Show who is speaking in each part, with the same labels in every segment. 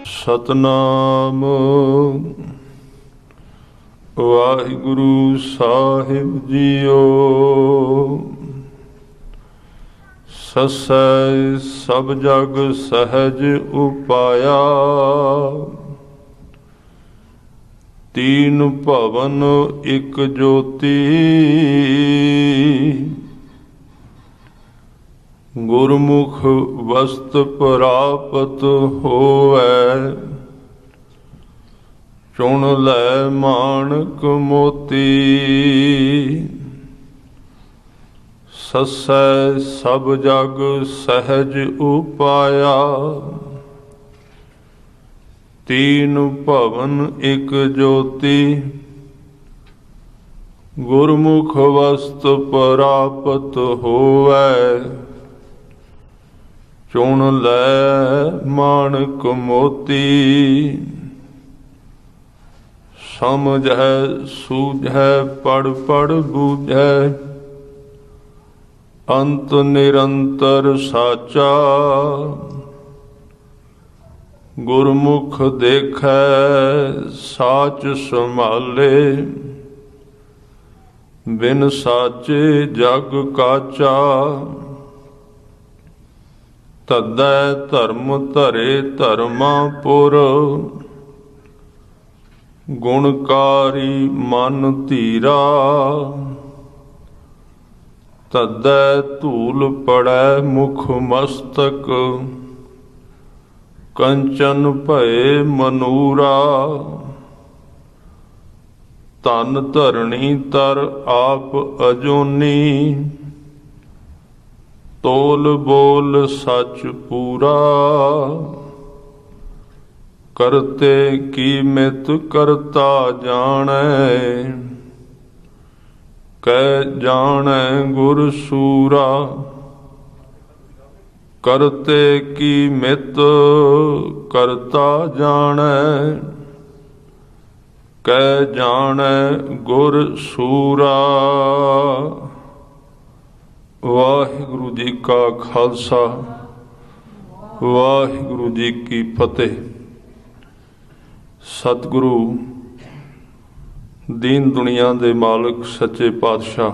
Speaker 1: ਸਤਨਾਮ ਵਾਹਿਗੁਰੂ ਸਾਹਿਬ JIO. ਸਸੈ ਸਭ ਜਗ ਸਹਿਜ ਉਪਾਇਆ, ਤੀਨ ਭਵਨ ਇਕ ਜੋਤੀ। ਗੁਰਮੁਖ ਵਸਤ ਪ੍ਰਾਪਤ ਹੋਵੈ, ਚੁਣ ਲੈ ਮਾਣਕ ਮੋਤੀ। ਸਸੈ ਸਭ ਜਗ ਸਹਿਜ ਉਪਾਇਆ, ਤੀਨ ਭਵਨ ਇਕ ਜੋਤੀ। ਗੁਰਮੁਖ ਵਸਤ ਪ੍ਰਾਪਤ ਹੋਵੈ, ਚੁਣ ਲੈ ਮਾਣਕ ਮੋਤੀ। ਸਮਝੈ ਸੂਝੈ ਪੜ ਪੜ ਬੂਝੈ, ਅੰਤ ਨਿਰੰਤਰ ਸਾਚਾ। ਗੁਰਮੁਖ ਦੇਖੈ ਸਾਚ ਸੰਭਾਲੇ, ਬਿਨ ਸਾਚੇ ਜਗ ਕਾਚਾ। ਤਦੈ ਧਰਮ ਧਰੇ ਧਰਮਾਪੁਰ, ਗੁਣਕਾਰੀ ਮਨ ਧੀਰਾ। ਤਦੈ ਧੂਲ ਪੜੈ ਮੁਖ ਮਸਤਕ, ਕੰਚਨ ਭਏ ਮਨੂਰਾ। ਧਨ ਧਰਣੀ ਤਰ ਆਪ ਅਜੂਨੀ, ਤੋਲ ਬੋਲ ਸਚ ਪੂਰਾ। ਕਰਤੇ ਕੀ ਮਿਤ ਕਰਤਾ ਜਾਣੈ, ਕਹਿ ਜਾਣੈ ਗੁਰ ਸੂਰਾ। ਕਰਤੇ ਕੀ ਮਿਤ ਕਰਤਾ ਜਾਣੈ, ਕਹਿ ਜਾਣੈ ਗੁਰ ਸੂਰਾ। ਵਾਹਿਗੁਰੂ ਜੀ ਕਾ ਖਾਲਸਾ, ਵਾਹਿਗੁਰੂ ਜੀ ਕੀ ਫਤਿਹ। ਸਤਿਗੁਰੂ ਦੀਨ ਦੁਨੀਆ ਦੇ ਮਾਲਕ ਸੱਚੇ ਪਾਤਸ਼ਾਹ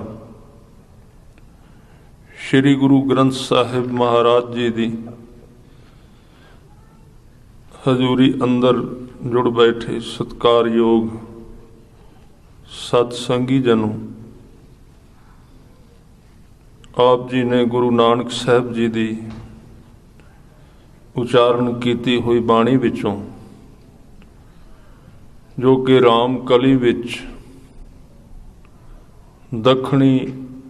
Speaker 1: ਸ੍ਰੀ ਗੁਰੂ ਗ੍ਰੰਥ ਸਾਹਿਬ ਮਹਾਰਾਜ ਜੀ ਦੀ ਹਜ਼ੂਰੀ ਅੰਦਰ ਜੁੜ ਬੈਠੇ ਸਤਿਕਾਰਯੋਗ ਸਤ ਸੰਗੀ ਜਨੋ, ਆਪ ਜੀ ਨੇ ਗੁਰੂ ਨਾਨਕ ਸਾਹਿਬ ਜੀ ਦੀ ਉਚਾਰਨ ਕੀਤੀ ਹੋਈ ਬਾਣੀ ਵਿੱਚੋਂ, ਜੋ ਕਿ ਰਾਮ ਕਲੀ ਵਿੱਚ ਦੱਖਣੀ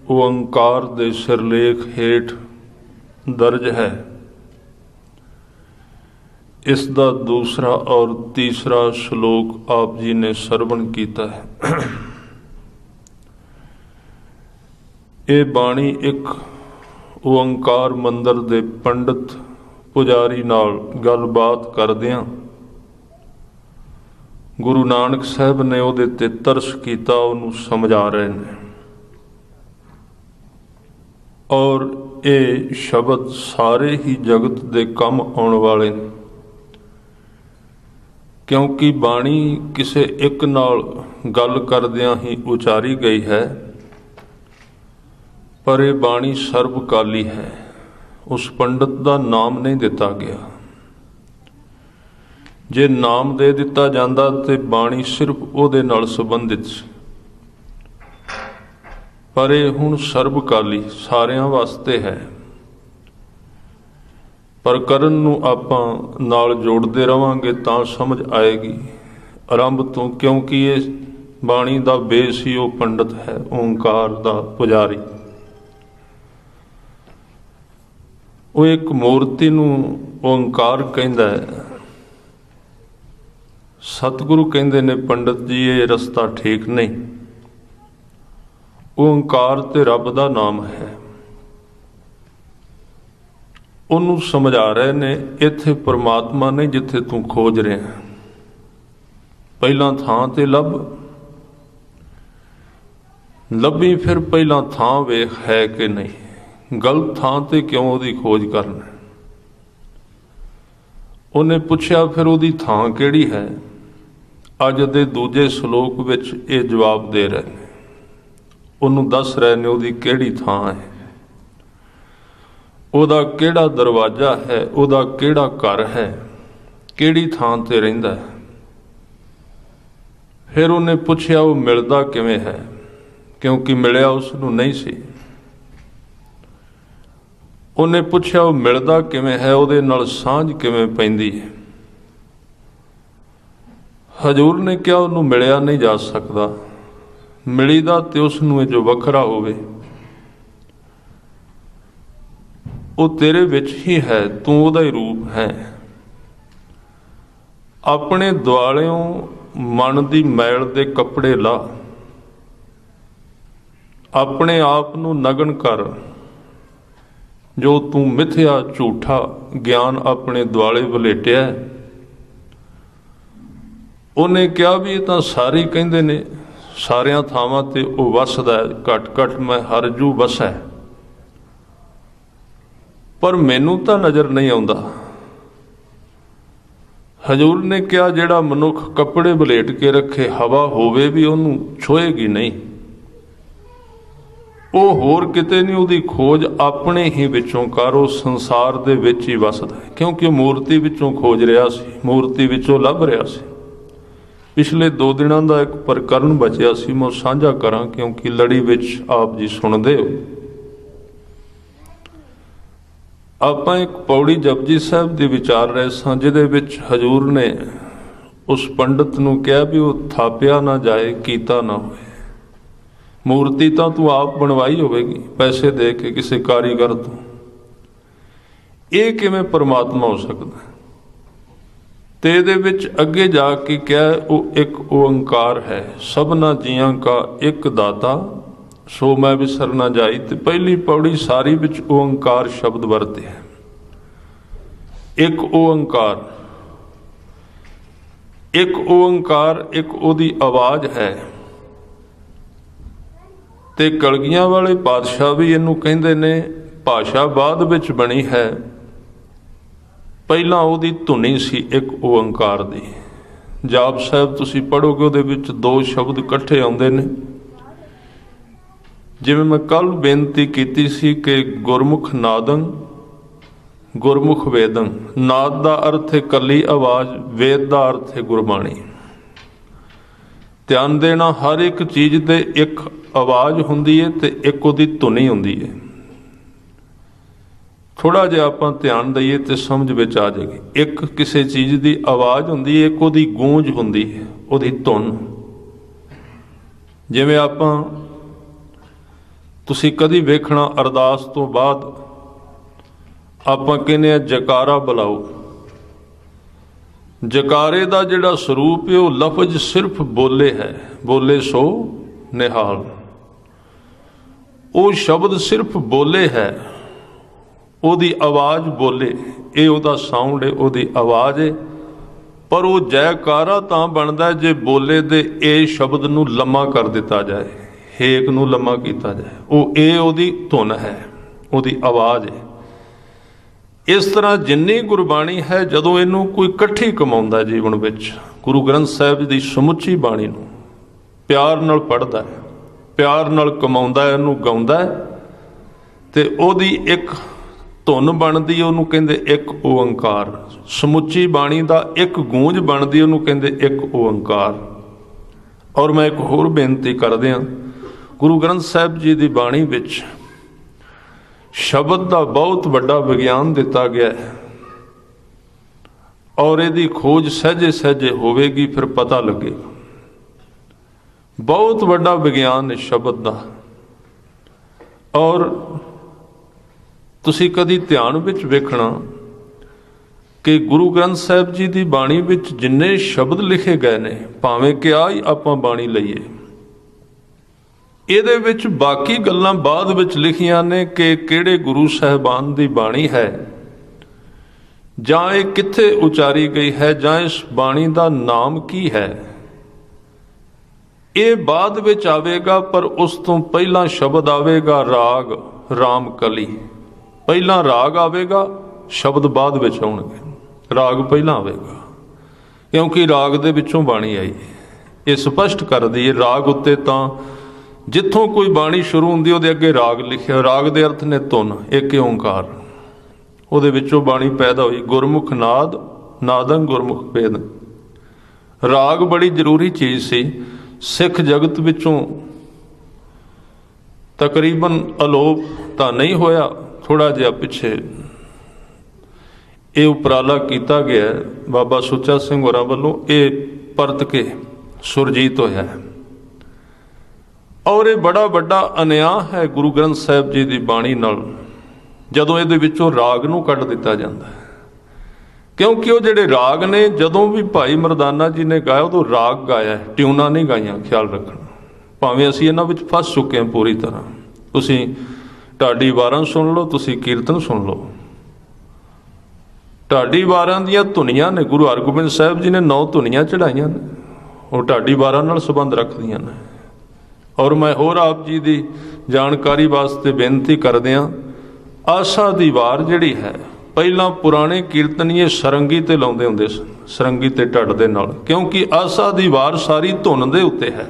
Speaker 1: ਓਅੰਕਾਰ ਦੇ ਸਿਰਲੇਖ ਹੇਠ ਦਰਜ ਹੈ, ਇਸ ਦਾ ਦੂਸਰਾ ਔਰ ਤੀਸਰਾ ਸ਼ਲੋਕ ਆਪ ਜੀ ਨੇ ਸਰਵਣ ਕੀਤਾ ਹੈ। ਇਹ ਬਾਣੀ ਇੱਕ ਓਅੰਕਾਰ ਮੰਦਰ ਦੇ ਪੰਡਤ ਪੁਜਾਰੀ ਨਾਲ ਗੱਲਬਾਤ ਕਰਦਿਆਂ ਗੁਰੂ ਨਾਨਕ ਸਾਹਿਬ ਨੇ ਉਹਦੇ ਤੇ ਤਰਸ ਕੀਤਾ, ਉਹਨੂੰ ਸਮਝਾ ਰਹੇ ਨੇ। ਔਰ ਇਹ ਸ਼ਬਦ ਸਾਰੇ ਹੀ ਜਗਤ ਦੇ ਕੰਮ ਆਉਣ ਵਾਲੇ ਨੇ, ਕਿਉਂਕਿ ਬਾਣੀ ਕਿਸੇ ਇੱਕ ਨਾਲ ਗੱਲ ਕਰਦਿਆਂ ਹੀ ਉਚਾਰੀ ਗਈ ਹੈ, ਪਰ ਇਹ ਬਾਣੀ ਸਰਬਕਾਲੀ ਹੈ। ਉਸ ਪੰਡਤ ਦਾ ਨਾਮ ਨਹੀਂ ਦਿੱਤਾ ਗਿਆ। ਜੇ ਨਾਮ ਦੇ ਦਿੱਤਾ ਜਾਂਦਾ ਤੇ ਬਾਣੀ ਸਿਰਫ ਉਹਦੇ ਨਾਲ ਸੰਬੰਧਿਤ ਸੀ, ਪਰ ਇਹ ਹੁਣ ਸਰਬਕਾਲੀ ਸਾਰਿਆਂ ਵਾਸਤੇ ਹੈ। ਪਰ ਕਰਨ ਨੂੰ ਆਪਾਂ ਨਾਲ ਜੋੜਦੇ ਰਵਾਂਗੇ ਤਾਂ ਸਮਝ ਆਏਗੀ ਆਰੰਭ ਤੋਂ, ਕਿਉਂਕਿ ਇਹ ਬਾਣੀ ਦਾ ਬੇਸ ਹੀ ਉਹ ਪੰਡਤ ਹੈ, ਓਂਕਾਰ ਦਾ ਪੁਜਾਰੀ। ਉਹ ਇੱਕ ਮੂਰਤੀ ਨੂੰ ਓਂਕਾਰ ਕਹਿੰਦਾ ਹੈ। ਸਤਿਗੁਰੂ ਕਹਿੰਦੇ ਨੇ ਪੰਡਤ ਜੀ ਇਹ ਰਸਤਾ ਠੀਕ ਨਹੀਂ। ਓਂਕਾਰ ਤੇ ਰੱਬ ਦਾ ਨਾਮ ਹੈ। ਉਹਨੂੰ ਸਮਝਾ ਰਹੇ ਨੇ ਇੱਥੇ ਪਰਮਾਤਮਾ ਨਹੀਂ ਜਿੱਥੇ ਤੂੰ ਖੋਜ ਰਿਹਾ, ਪਹਿਲਾਂ ਥਾਂ ਤੇ ਲੱਭ ਲੱਭੀ ਫਿਰ ਪਹਿਲਾਂ ਥਾਂ ਵੇਖ ਹੈ ਕਿ ਨਹੀਂ, ਗਲਤ ਥਾਂ ਤੇ ਕਿਉਂ ਉਹਦੀ ਖੋਜ ਕਰਨਾ। ਉਹਨੇ ਪੁੱਛਿਆ ਫਿਰ ਉਹਦੀ ਥਾਂ ਕਿਹੜੀ ਹੈ। ਅੱਜ ਦੇ ਦੂਜੇ ਸ਼ਲੋਕ ਵਿੱਚ ਇਹ ਜਵਾਬ ਦੇ ਰਹੇ ਨੇ, ਉਹਨੂੰ ਦੱਸ ਰਹੇ ਨੇ ਉਹਦੀ ਕਿਹੜੀ ਥਾਂ ਹੈ, ਉਹਦਾ ਕਿਹੜਾ ਦਰਵਾਜ਼ਾ ਹੈ, ਉਹਦਾ ਕਿਹੜਾ ਘਰ ਹੈ, ਕਿਹੜੀ ਥਾਂ ਤੇ ਰਹਿੰਦਾ ਹੈ। ਫਿਰ ਉਹਨੇ ਪੁੱਛਿਆ ਉਹ ਮਿਲਦਾ ਕਿਵੇਂ ਹੈ, ਕਿਉਂਕਿ ਮਿਲਿਆ ਉਸ ਨੂੰ ਨਹੀਂ ਸੀ। ਉਹਨੇ ਪੁੱਛਿਆ ਉਹ ਮਿਲਦਾ ਕਿਵੇਂ ਹੈ, ਉਹਦੇ ਨਾਲ ਸਾਂਝ ਕਿਵੇਂ ਪੈਂਦੀ ਹੈ। ਹਜ਼ੂਰ ਨੇ ਕਿਹਾ ਉਹਨੂੰ ਮਿਲਿਆ ਨਹੀਂ ਜਾ ਸਕਦਾ, ਮਿਲੀਦਾ ਤੇ ਉਸ ਨੂੰ ਜੋ ਵੱਖਰਾ ਹੋਵੇ। ਉਹ ਤੇਰੇ ਵਿੱਚ ਹੀ ਹੈ, ਤੂੰ ਉਹਦਾ ਹੀ ਰੂਪ ਹੈ। ਆਪਣੇ ਦੁਆਲਿਓਂ ਮਨ ਦੀ ਮੈਲ ਦੇ ਕੱਪੜੇ ਲਾ, ਆਪਣੇ ਆਪ ਨੂੰ ਨਗਨ ਕਰ। ਜੋ ਤੂੰ ਮਿਥਿਆ ਝੂਠਾ ਗਿਆਨ ਆਪਣੇ ਦੁਆਲੇ ਵਲੇਟਿਆ। ਉਹਨੇ ਕਿਹਾ ਵੀ ਇਹ ਤਾਂ ਸਾਰੇ ਕਹਿੰਦੇ ਨੇ ਸਾਰਿਆਂ ਥਾਵਾਂ ਤੇ ਉਹ ਵਸਦਾ, ਘਟ ਘਟ ਮੈਂ ਹਰ ਜੂ ਵਸੈ, ਪਰ ਮੈਨੂੰ ਤਾਂ ਨਜ਼ਰ ਨਹੀਂ ਆਉਂਦਾ। ਹਜ਼ੂਰ ਨੇ ਕਿਹਾ ਜਿਹੜਾ ਮਨੁੱਖ ਕੱਪੜੇ ਵਲੇਟ ਕੇ ਰੱਖੇ, ਹਵਾ ਹੋਵੇ ਵੀ ਉਹਨੂੰ ਛੋਏਗੀ ਨਹੀਂ। ਉਹ ਹੋਰ ਕਿਤੇ ਨਹੀਂ, ਉਹਦੀ ਖੋਜ ਆਪਣੇ ਹੀ ਵਿੱਚੋਂ ਕਰ, ਉਹ ਸੰਸਾਰ ਦੇ ਵਿੱਚ ਹੀ ਵਸਦਾ ਹੈ, ਕਿਉਂਕਿ ਉਹ ਮੂਰਤੀ ਵਿੱਚੋਂ ਖੋਜ ਰਿਹਾ ਸੀ, ਮੂਰਤੀ ਵਿੱਚੋਂ ਲੱਭ ਰਿਹਾ ਸੀ। ਪਿਛਲੇ 2 ਦਿਨਾਂ ਦਾ ਇੱਕ ਪ੍ਰਕਰਨ ਬਚਿਆ ਸੀ, ਮੈਂ ਸਾਂਝਾ ਕਰਾਂ ਕਿਉਂਕਿ ਲੜੀ ਵਿੱਚ ਆਪ ਜੀ ਸੁਣਦੇ ਹੋ। ਆਪਾਂ ਇੱਕ ਪੌੜੀ ਜਪਜੀ ਸਾਹਿਬ ਦੀ ਵਿਚਾਰ ਰਹੇ ਸਾਂ, ਜਿਹਦੇ ਵਿੱਚ ਹਜ਼ੂਰ ਨੇ ਉਸ ਪੰਡਤ ਨੂੰ ਕਿਹਾ ਵੀ ਉਹ ਥਾਪਿਆ ਨਾ ਜਾਏ, ਕੀਤਾ ਨਾ ਹੋਏ। ਮੂਰਤੀ ਤਾਂ ਤੂੰ ਆਪ ਬਣਵਾਈ ਹੋਵੇਗੀ ਪੈਸੇ ਦੇ ਕੇ ਕਿਸੇ ਕਾਰੀਗਰ ਤੋਂ, ਇਹ ਕਿਵੇਂ ਪਰਮਾਤਮਾ ਹੋ ਸਕਦਾ। ਤੇ ਇਹਦੇ ਵਿੱਚ ਅੱਗੇ ਜਾ ਕੇ ਕਿਹਾ ਉਹ ਇੱਕ ਓੰਕਾਰ ਹੈ, ਸਭਨਾ ਜੀਆਂ ਕਾ ਇੱਕ ਦਾਤਾ, ਸੋ ਮੈਂ ਵਿਸਰ ਨਾ ਜਾਈ। ਤੇ ਪਹਿਲੀ ਪੌੜੀ ਸਾਰੀ ਵਿੱਚ ਓੰਕਾਰ ਸ਼ਬਦ ਵਰਤਿਆ। ਇੱਕ ਓੰਕਾਰ, ਇੱਕ ਓੰਕਾਰ, ਇੱਕ ਉਹਦੀ ਆਵਾਜ਼ ਹੈ। ਤੇ ਕਲਗੀਆਂ ਵਾਲੇ ਪਾਤਸ਼ਾਹ ਵੀ ਇਹਨੂੰ ਕਹਿੰਦੇ ਨੇ ਭਾਸ਼ਾ ਬਾਅਦ ਵਿੱਚ ਬਣੀ ਹੈ, ਪਹਿਲਾਂ ਉਹਦੀ ਧੁਨੀ ਸੀ ਇੱਕ ਓੰਕਾਰ ਦੀ। ਜਾਪ ਸਾਹਿਬ ਤੁਸੀਂ ਪੜ੍ਹੋਗੇ ਉਹਦੇ ਵਿੱਚ 2 ਸ਼ਬਦ ਇਕੱਠੇ ਆਉਂਦੇ ਨੇ। ਜਿਵੇਂ ਮੈਂ ਕੱਲ ਬੇਨਤੀ ਕੀਤੀ ਸੀ ਕਿ ਗੁਰਮੁਖ ਨਾਦੰ, ਗੁਰਮੁਖ ਵੇਦੰ। ਨਾਦ ਦਾ ਅਰਥ ਹੈ ਇਕੱਲੀ ਆਵਾਜ਼, ਵੇਦ ਦਾ ਅਰਥ ਹੈ ਗੁਰਬਾਣੀ। ਧਿਆਨ ਦੇਣਾ, ਹਰ ਇੱਕ ਚੀਜ਼ ਦੇ ਇੱਕ ਆਵਾਜ਼ ਹੁੰਦੀ ਹੈ ਤੇ ਇੱਕ ਉਹਦੀ ਧੁਨੀ ਹੁੰਦੀ ਹੈ। ਥੋੜਾ ਜਿਹਾ ਆਪਾਂ ਧਿਆਨ ਦਈਏ ਤੇ ਸਮਝ ਵਿੱਚ ਆ ਜਾਏਗੀ। ਇੱਕ ਕਿਸੇ ਚੀਜ਼ ਦੀ ਆਵਾਜ਼ ਹੁੰਦੀ ਹੈ, ਇੱਕ ਉਹਦੀ ਗੂੰਜ ਹੁੰਦੀ ਹੈ, ਉਹਦੀ ਧੁਨ। ਜਿਵੇਂ ਤੁਸੀਂ ਕਦੀ ਵੇਖਣਾ ਅਰਦਾਸ ਤੋਂ ਬਾਅਦ ਆਪਾਂ ਕਹਿੰਦੇ ਆ ਜਕਾਰਾ ਬੁਲਾਓ। ਜਕਾਰੇ ਦਾ ਜਿਹੜਾ ਸਰੂਪ ਹੈ ਉਹ ਲਫ਼ਜ਼ ਸਿਰਫ ਬੋਲੇ ਹੈ, ਬੋਲੇ ਸੋ ਨਿਹਾਲ। ਉਹ ਸ਼ਬਦ ਸਿਰਫ ਬੋਲੇ ਹੈ, ਉਹਦੀ ਆਵਾਜ਼ ਬੋਲੇ, ਇਹ ਉਹਦਾ ਸਾਊਂਡ ਹੈ, ਉਹਦੀ ਆਵਾਜ਼ ਹੈ। ਪਰ ਉਹ ਜੈਕਾਰਾ ਤਾਂ ਬਣਦਾ ਜੇ ਬੋਲੇ ਦੇ ਇਹ ਸ਼ਬਦ ਨੂੰ ਲੰਮਾ ਕਰ ਦਿੱਤਾ ਜਾਏ, ਹੇਕ ਨੂੰ ਲੰਮਾ ਕੀਤਾ ਜਾਏ। ਇਹ ਉਹਦੀ ਧੁਨ ਹੈ, ਉਹਦੀ ਆਵਾਜ਼ ਹੈ। ਇਸ ਤਰ੍ਹਾਂ ਜਿੰਨੀ ਗੁਰਬਾਣੀ ਹੈ, ਜਦੋਂ ਇਹਨੂੰ ਕੋਈ ਇਕੱਠੀ ਕਮਾਉਂਦਾ ਜੀਵਨ ਵਿੱਚ, ਗੁਰੂ ਗ੍ਰੰਥ ਸਾਹਿਬ ਦੀ ਸਮੁੱਚੀ ਬਾਣੀ ਨੂੰ ਪਿਆਰ ਨਾਲ ਪੜ੍ਹਦਾ ਹੈ, ਪਿਆਰ ਨਾਲ ਕਮਾਉਂਦਾ, ਇਹਨੂੰ ਗਾਉਂਦਾ, ਤੇ ਉਹਦੀ ਇੱਕ ਧੁਨ ਬਣਦੀ, ਉਹਨੂੰ ਕਹਿੰਦੇ ਇੱਕ ਓੰਕਾਰ। ਸਮੁੱਚੀ ਬਾਣੀ ਦਾ ਇੱਕ ਗੂੰਜ ਬਣਦੀ, ਉਹਨੂੰ ਕਹਿੰਦੇ ਇੱਕ ਓੰਕਾਰ। ਔਰ ਮੈਂ ਇੱਕ ਹੋਰ ਬੇਨਤੀ ਕਰਦਿਆਂ, ਗੁਰੂ ਗ੍ਰੰਥ ਸਾਹਿਬ ਜੀ ਦੀ ਬਾਣੀ ਵਿੱਚ ਸ਼ਬਦ ਦਾ ਬਹੁਤ ਵੱਡਾ ਵਿਗਿਆਨ ਦਿੱਤਾ ਗਿਆ ਹੈ, ਔਰ ਇਹਦੀ ਖੋਜ ਸਹਿਜੇ ਸਹਿਜੇ ਹੋਵੇਗੀ, ਫਿਰ ਪਤਾ ਲੱਗੇਗਾ। ਬਹੁਤ ਵੱਡਾ ਵਿਗਿਆਨ ਹੈ ਸ਼ਬਦ ਦਾ। ਔਰ ਤੁਸੀਂ ਕਦੀ ਧਿਆਨ ਵਿੱਚ ਵੇਖਣਾ ਕਿ ਗੁਰੂ ਗ੍ਰੰਥ ਸਾਹਿਬ ਜੀ ਦੀ ਬਾਣੀ ਵਿੱਚ ਜਿੰਨੇ ਸ਼ਬਦ ਲਿਖੇ ਗਏ ਨੇ, ਭਾਵੇਂ ਕਿ ਹੀ ਆਪਾਂ ਬਾਣੀ ਲਈਏ, ਇਹਦੇ ਵਿੱਚ ਬਾਕੀ ਗੱਲਾਂ ਬਾਅਦ ਵਿੱਚ ਲਿਖੀਆਂ ਨੇ ਕਿ ਕਿਹੜੇ ਗੁਰੂ ਸਾਹਿਬਾਨ ਦੀ ਬਾਣੀ ਹੈ, ਜਾਂ ਇਹ ਕਿੱਥੇ ਉਚਾਰੀ ਗਈ ਹੈ, ਜਾਂ ਇਸ ਬਾਣੀ ਦਾ ਨਾਮ ਕੀ ਹੈ। ये बाद विच आवेगा, पर उस तो पहला शब्द आवेगा राग राम कली। पहला राग आवेगा, शब्द बाद विच आउणगे। राग पहला आवेगा क्योंकि राग दे विचों बाणी आई। ये स्पष्ट कर दईए राग उत्ते तां जिथों कोई बाणी शुरू हुंदी उहदे अगे राग लिखिया। राग दे अर्थ ने धुन, एक ओंकार, उहदे विचों बाणी पैदा हुई। गुरमुख नाद नादं गुरमुख भेद। राग बड़ी जरूरी चीज़ सी। सिख जगत विचों तकरीबन अलोप तो नहीं होया, थोड़ा जिहा पिछे ये उपराला किया गया बाबा सुच्चा सिंह होरां वल्लों, ये परत के सुरजीत होया है। और ये बड़ा वड्डा अन्याय है गुरु ग्रंथ साहिब जी की बाणी नाल जदों इहदे विचों राग नूं कढ दिता जाता है। क्योंकि वो जिहड़े राग ने जदों भी भाई मरदाना जी ने गाया उदों राग गाया है, ट्यूना नहीं गाइया। ख्याल रखना, भावें असीं इन्हां विच फस चुके हैं पूरी तरह। तुसीं ढाडी वारां सुन लो, तुसीं कीर्तन सुन लो। ढाडी वारां दीयां धुनियां ने, गुरु हरगोबिंद साहिब जी ने 9 धुनियां चढ़ाइयां ने, वो ढाडी वारां नाल संबंध रखदियां ने। और मैं होर आप जी की जानकारी वास्ते बेनती करदियां, आसा दी वार जिहड़ी है पहला पुराने कीर्तनीए सरंगी ते लाउंदे हुंदे सन, सरंगी ते ढड दे नाल। क्योंकि आसा दी वार सारी धुन दे उत्ते है।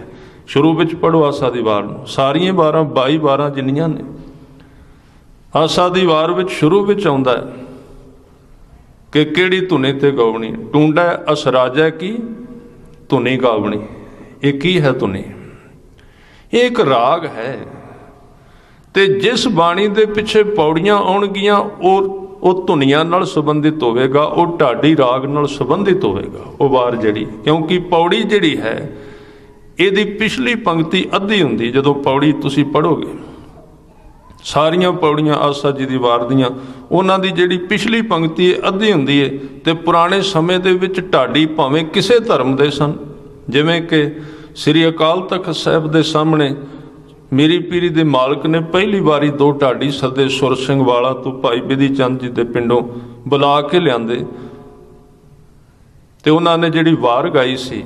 Speaker 1: शुरू विच पढ़ो आसा दी वार नूं, सारियां वारां 22 वारां जिन्नियां ने आसा दी वार विच शुरू विच आउंदा है कि किहड़ी धुनी ते गावणी। टूंडा असराजै की धुनी गावणी। ये की है धुनी? ये एक राग है। ते जिस बाणी दे पिछे पौड़ियां आउणगियां ਉਹ ਧੁਨੀਆਂ ਨਾਲ संबंधित होवेगा, ਉਹ ਢਾਡੀ राग ਨਾਲ संबंधित होवेगा ਉਹ वार जिहड़ी। क्योंकि पौड़ी जिहड़ी है ਇਹਦੀ पिछली पंक्ति अद्धी हुंदी। जदों पौड़ी तुसीं पढ़ोगे सारियां पौड़ियां आसा जी दी वार दियां, उन्हां दी जिहड़ी पिछली पंक्ति अद्धी हुंदी है। ते पुराने समय दे विच ढाडी भावें किसे धर्म दे सन, जिवें कि श्री अकाल तख्त साहिब दे सामने मेरी पीरी दे मालक ने पहली बारी 2 ढाडी सदे सुर सिंह वाला तो भाई बिधि चंद जी दे पिंडों बुला के लियांदे ते उन्होंने जिहड़ी वार गाई सी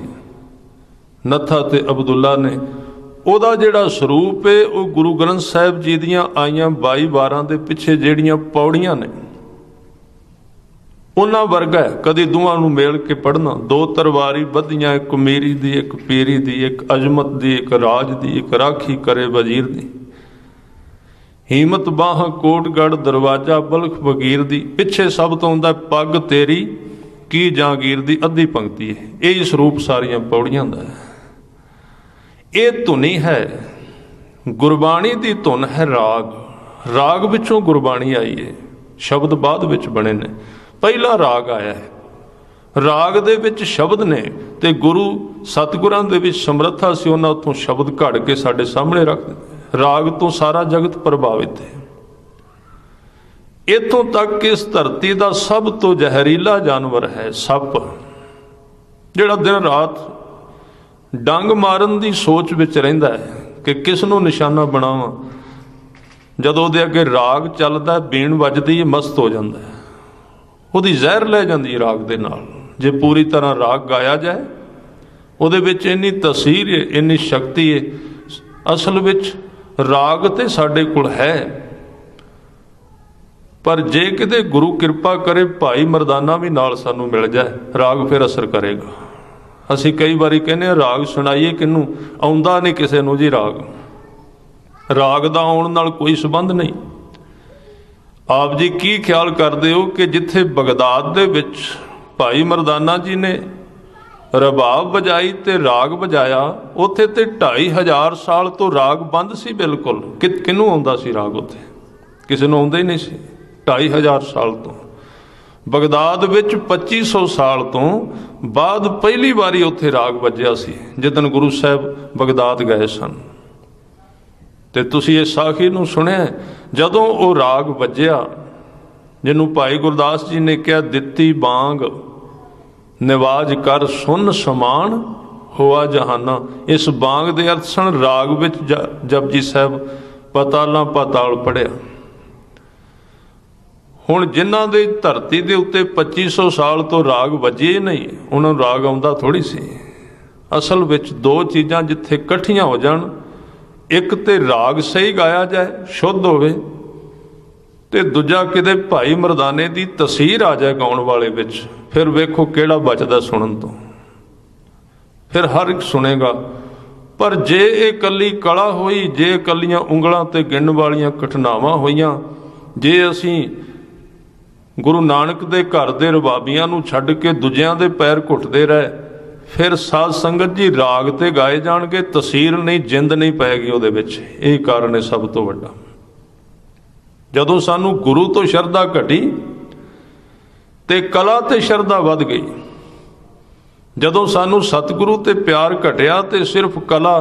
Speaker 1: नत्था ते अब्दुल्ला ने, ਉਹਦਾ ਜਿਹੜਾ ਸਰੂਪ है वो गुरु ग्रंथ साहिब जी ਦੀਆਂ ਆਈਆਂ 22 ਵਾਰਾਂ ਦੇ ਪਿੱਛੇ ਜਿਹੜੀਆਂ ਪੌੜੀਆਂ ਨੇ ਉਹਨਾਂ ਵਰਗਾ ਹੈ। ਕਦੀ ਦੋਵਾਂ ਨੂੰ ਮੇਲ ਕੇ ਪੜ੍ਹਨਾ। 2 ਤਰਵਾਰੀ ਬੱਧੀਆਂ, ਇੱਕ ਮੇਰੀ ਦੀ, ਇੱਕ ਪੀਰੀ ਦੀ, ਇੱਕ ਅਜਮਤ ਦੀ, ਇੱਕ ਰਾਜ ਦੀ, ਇੱਕ ਰਾਖੀ ਕਰੇ ਵਜ਼ੀਰ ਦੀ। ਹੀਮਤ ਬਾਹ ਕੋਟਗੜ ਦਰਵਾਜ਼ਾ ਬਲਖ ਵਗੀਰ ਦੀ। ਪਿੱਛੇ ਸਭ ਤੋਂ ਆਉਂਦਾ ਪੱਗ ਤੇਰੀ ਕੀ ਜਾਂਗੀਰ ਦੀ ਅੱਧੀ ਪੰਕਤੀ ਹੈ। ਇਹ ਸਰੂਪ ਸਾਰੀਆਂ ਪੌੜੀਆਂ ਦਾ ਹੈ। ਇਹ ਧੁਨੀ ਹੈ ਗੁਰਬਾਣੀ ਦੀ ਧੁਨ ਹੈ। ਰਾਗ ਰਾਗ ਵਿੱਚੋਂ ਗੁਰਬਾਣੀ ਆਈ ਹੈ, ਸ਼ਬਦ ਬਾਅਦ ਵਿੱਚ ਬਣੇ ਨੇ। ਪਹਿਲਾ ਰਾਗ ਆਇਆ ਹੈ। ਰਾਗ ਦੇ ਵਿੱਚ ਸ਼ਬਦ ਨੇ ਤੇ ਗੁਰੂ ਸਤਿਗੁਰਾਂ ਦੇ ਵਿੱਚ ਸਮਰੱਥਾ ਸੀ, ਉਹਨਾਂ ਉੱਥੋਂ ਸ਼ਬਦ ਘੜ ਕੇ ਸਾਡੇ ਸਾਹਮਣੇ ਰੱਖ ਦਿੱਤੇ। ਰਾਗ ਤੋਂ ਸਾਰਾ ਜਗਤ ਪ੍ਰਭਾਵਿਤ ਹੈ। ਇੱਥੋਂ ਤੱਕ ਕਿ ਇਸ ਧਰਤੀ ਦਾ ਸਭ ਤੋਂ ਜ਼ਹਿਰੀਲਾ ਜਾਨਵਰ ਹੈ ਸੱਪ, ਜਿਹੜਾ ਦਿਨ ਰਾਤ ਡੰਗ ਮਾਰਨ ਦੀ ਸੋਚ ਵਿੱਚ ਰਹਿੰਦਾ ਹੈ ਕਿ ਕਿਸ ਨੂੰ ਨਿਸ਼ਾਨਾ ਬਣਾਵਾਂ। ਜਦੋਂ ਉਹਦੇ ਅੱਗੇ ਰਾਗ ਚੱਲਦਾ, ਬੀਣ ਵੱਜਦੀ ਹੈ, ਮਸਤ ਹੋ ਜਾਂਦਾ ਹੈ। ਉਹਦੀ ਜ਼ਹਿਰ ਲੈ ਜਾਂਦੀ ਰਾਗ ਦੇ ਨਾਲ। ਜੇ ਪੂਰੀ ਤਰ੍ਹਾਂ ਰਾਗ ਗਾਇਆ ਜਾਏ ਉਹਦੇ ਵਿੱਚ ਇੰਨੀ ਤਸੀਰ ਹੈ, ਇੰਨੀ ਸ਼ਕਤੀ ਹੈ। ਅਸਲ ਵਿੱਚ ਰਾਗ ਤੇ ਸਾਡੇ ਕੋਲ ਹੈ, ਪਰ ਜੇ ਕਿਤੇ ਗੁਰੂ ਕਿਰਪਾ ਕਰੇ ਭਾਈ ਮਰਦਾਨਾ ਵੀ ਨਾਲ ਸਾਨੂੰ ਮਿਲ ਜਾਏ, ਰਾਗ ਫਿਰ ਅਸਰ ਕਰੇਗਾ। ਅਸੀਂ ਕਈ ਵਾਰੀ ਕਹਿੰਦੇ ਹਾਂ ਰਾਗ ਸੁਣਾਈਏ ਕਿਹਨੂੰ, ਆਉਂਦਾ ਨਹੀਂ ਕਿਸੇ ਨੂੰ ਜੀ ਰਾਗ। ਰਾਗ ਦਾ ਆਉਣ ਨਾਲ ਕੋਈ ਸੰਬੰਧ ਨਹੀਂ। ਆਪ ਜੀ ਕੀ ਖਿਆਲ ਕਰਦੇ ਹੋ ਕਿ ਜਿੱਥੇ ਬਗਦਾਦ ਦੇ ਵਿੱਚ ਭਾਈ ਮਰਦਾਨਾ ਜੀ ਨੇ ਰਬਾਬ ਵਜਾਈ ਤੇ ਰਾਗ ਵਜਾਇਆ, ਉੱਥੇ ਤੇ 2500 ਸਾਲ ਤੋਂ ਰਾਗ ਬੰਦ ਸੀ ਬਿਲਕੁਲ। ਕਿਹਨੂੰ ਆਉਂਦਾ ਸੀ ਰਾਗ? ਉੱਥੇ ਕਿਸੇ ਨੂੰ ਆਉਂਦਾ ਹੀ ਨਹੀਂ ਸੀ 2500 ਸਾਲ ਤੋਂ। ਬਗਦਾਦ ਵਿੱਚ 2500 ਸਾਲ ਤੋਂ ਬਾਅਦ ਪਹਿਲੀ ਵਾਰੀ ਉੱਥੇ ਰਾਗ ਵੱਜਿਆ ਸੀ, ਜਿੱਦਣ ਗੁਰੂ ਸਾਹਿਬ ਬਗਦਾਦ ਗਏ ਸਨ। ਤੇ ਤੁਸੀਂ ਇਹ ਸਾਖੀ ਨੂੰ ਸੁਣਿਆ, ਜਦੋਂ ਉਹ ਰਾਗ ਵੱਜਿਆ ਜਿਹਨੂੰ ਭਾਈ ਗੁਰਦਾਸ ਜੀ ਨੇ ਕਿਹਾ ਦਿੱਤੀ ਬਾਂਗ ਨਿਵਾਜ ਕਰ ਸੁਨ ਸਮਾਨ ਹੋਆ ਜਹਾਨਾ। ਇਸ ਬਾਂਗ ਦੇ ਅਰਥ ਸਨ ਰਾਗ ਵਿੱਚ ਜਪਜੀ ਸਾਹਿਬ ਪਤਾਲਾਂ ਪਾਤਾਲ ਪੜ੍ਹਿਆ। ਹੁਣ ਜਿਨ੍ਹਾਂ ਦੇ ਧਰਤੀ ਦੇ ਉੱਤੇ 2500 ਸਾਲ ਤੋਂ ਰਾਗ ਵੱਜੇ ਨਹੀਂ, ਉਹਨਾਂ ਨੂੰ ਰਾਗ ਆਉਂਦਾ ਥੋੜ੍ਹੀ ਸੀ। असल विच दो चीज़ां जिथे इकट्ठियां हो जाण, एक ते राग सही गाया जाए शुद्ध होवे, ते दूजा किते भाई मरदाने की तसीर आ जाए गाउण वाले विच, फिर वेखो किहड़ा बचदा सुणन तो, फिर हर एक सुनेगा। पर जे ये कली कला होई, जे कलियां उंगलां ते गिणन वालियां घटनावां होईयां, जे असीं गुरु नानक दे घर दे रबाबियां नूं छड्ड के दूजियां दे पैर घुटदे रहे, फिर साध संगत जी राग ते गाए जाणगे, तसीर नहीं, जिंद नहीं पैगी उहदे विच। यही कारण है सब तो वड्डा। जदों सानू गुरु तो शरधा घटी ते कला ते शरधा वध गई, जदों सानू सतगुरु ते प्यार घटिया ते सिर्फ कला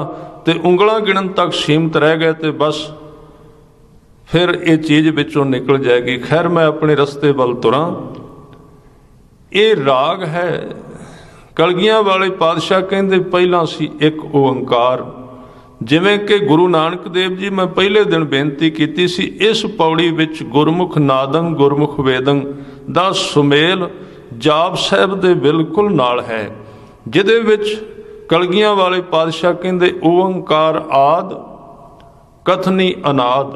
Speaker 1: ते उंगलां गिणन तक सीमित रह गए, ते बस फिर ये चीज़ विचों निकल जाएगी। खैर मैं अपने रस्ते वल तुरां। ये राग है, कलगियां वाले पातशाह कहंदे पहलां सी एक ओंकार। जिवें कि गुरु नानक देव जी, मैं पहले दिन बेनती की सी, इस पौड़ी विच गुरमुख नादंग गुरमुख वेदंग दा सुमेल जाप साहब दे बिल्कुल नाल है, जिहदे विच कलगियां वाले पातशाह कहंदे ओंकार आद कथनी अनाद,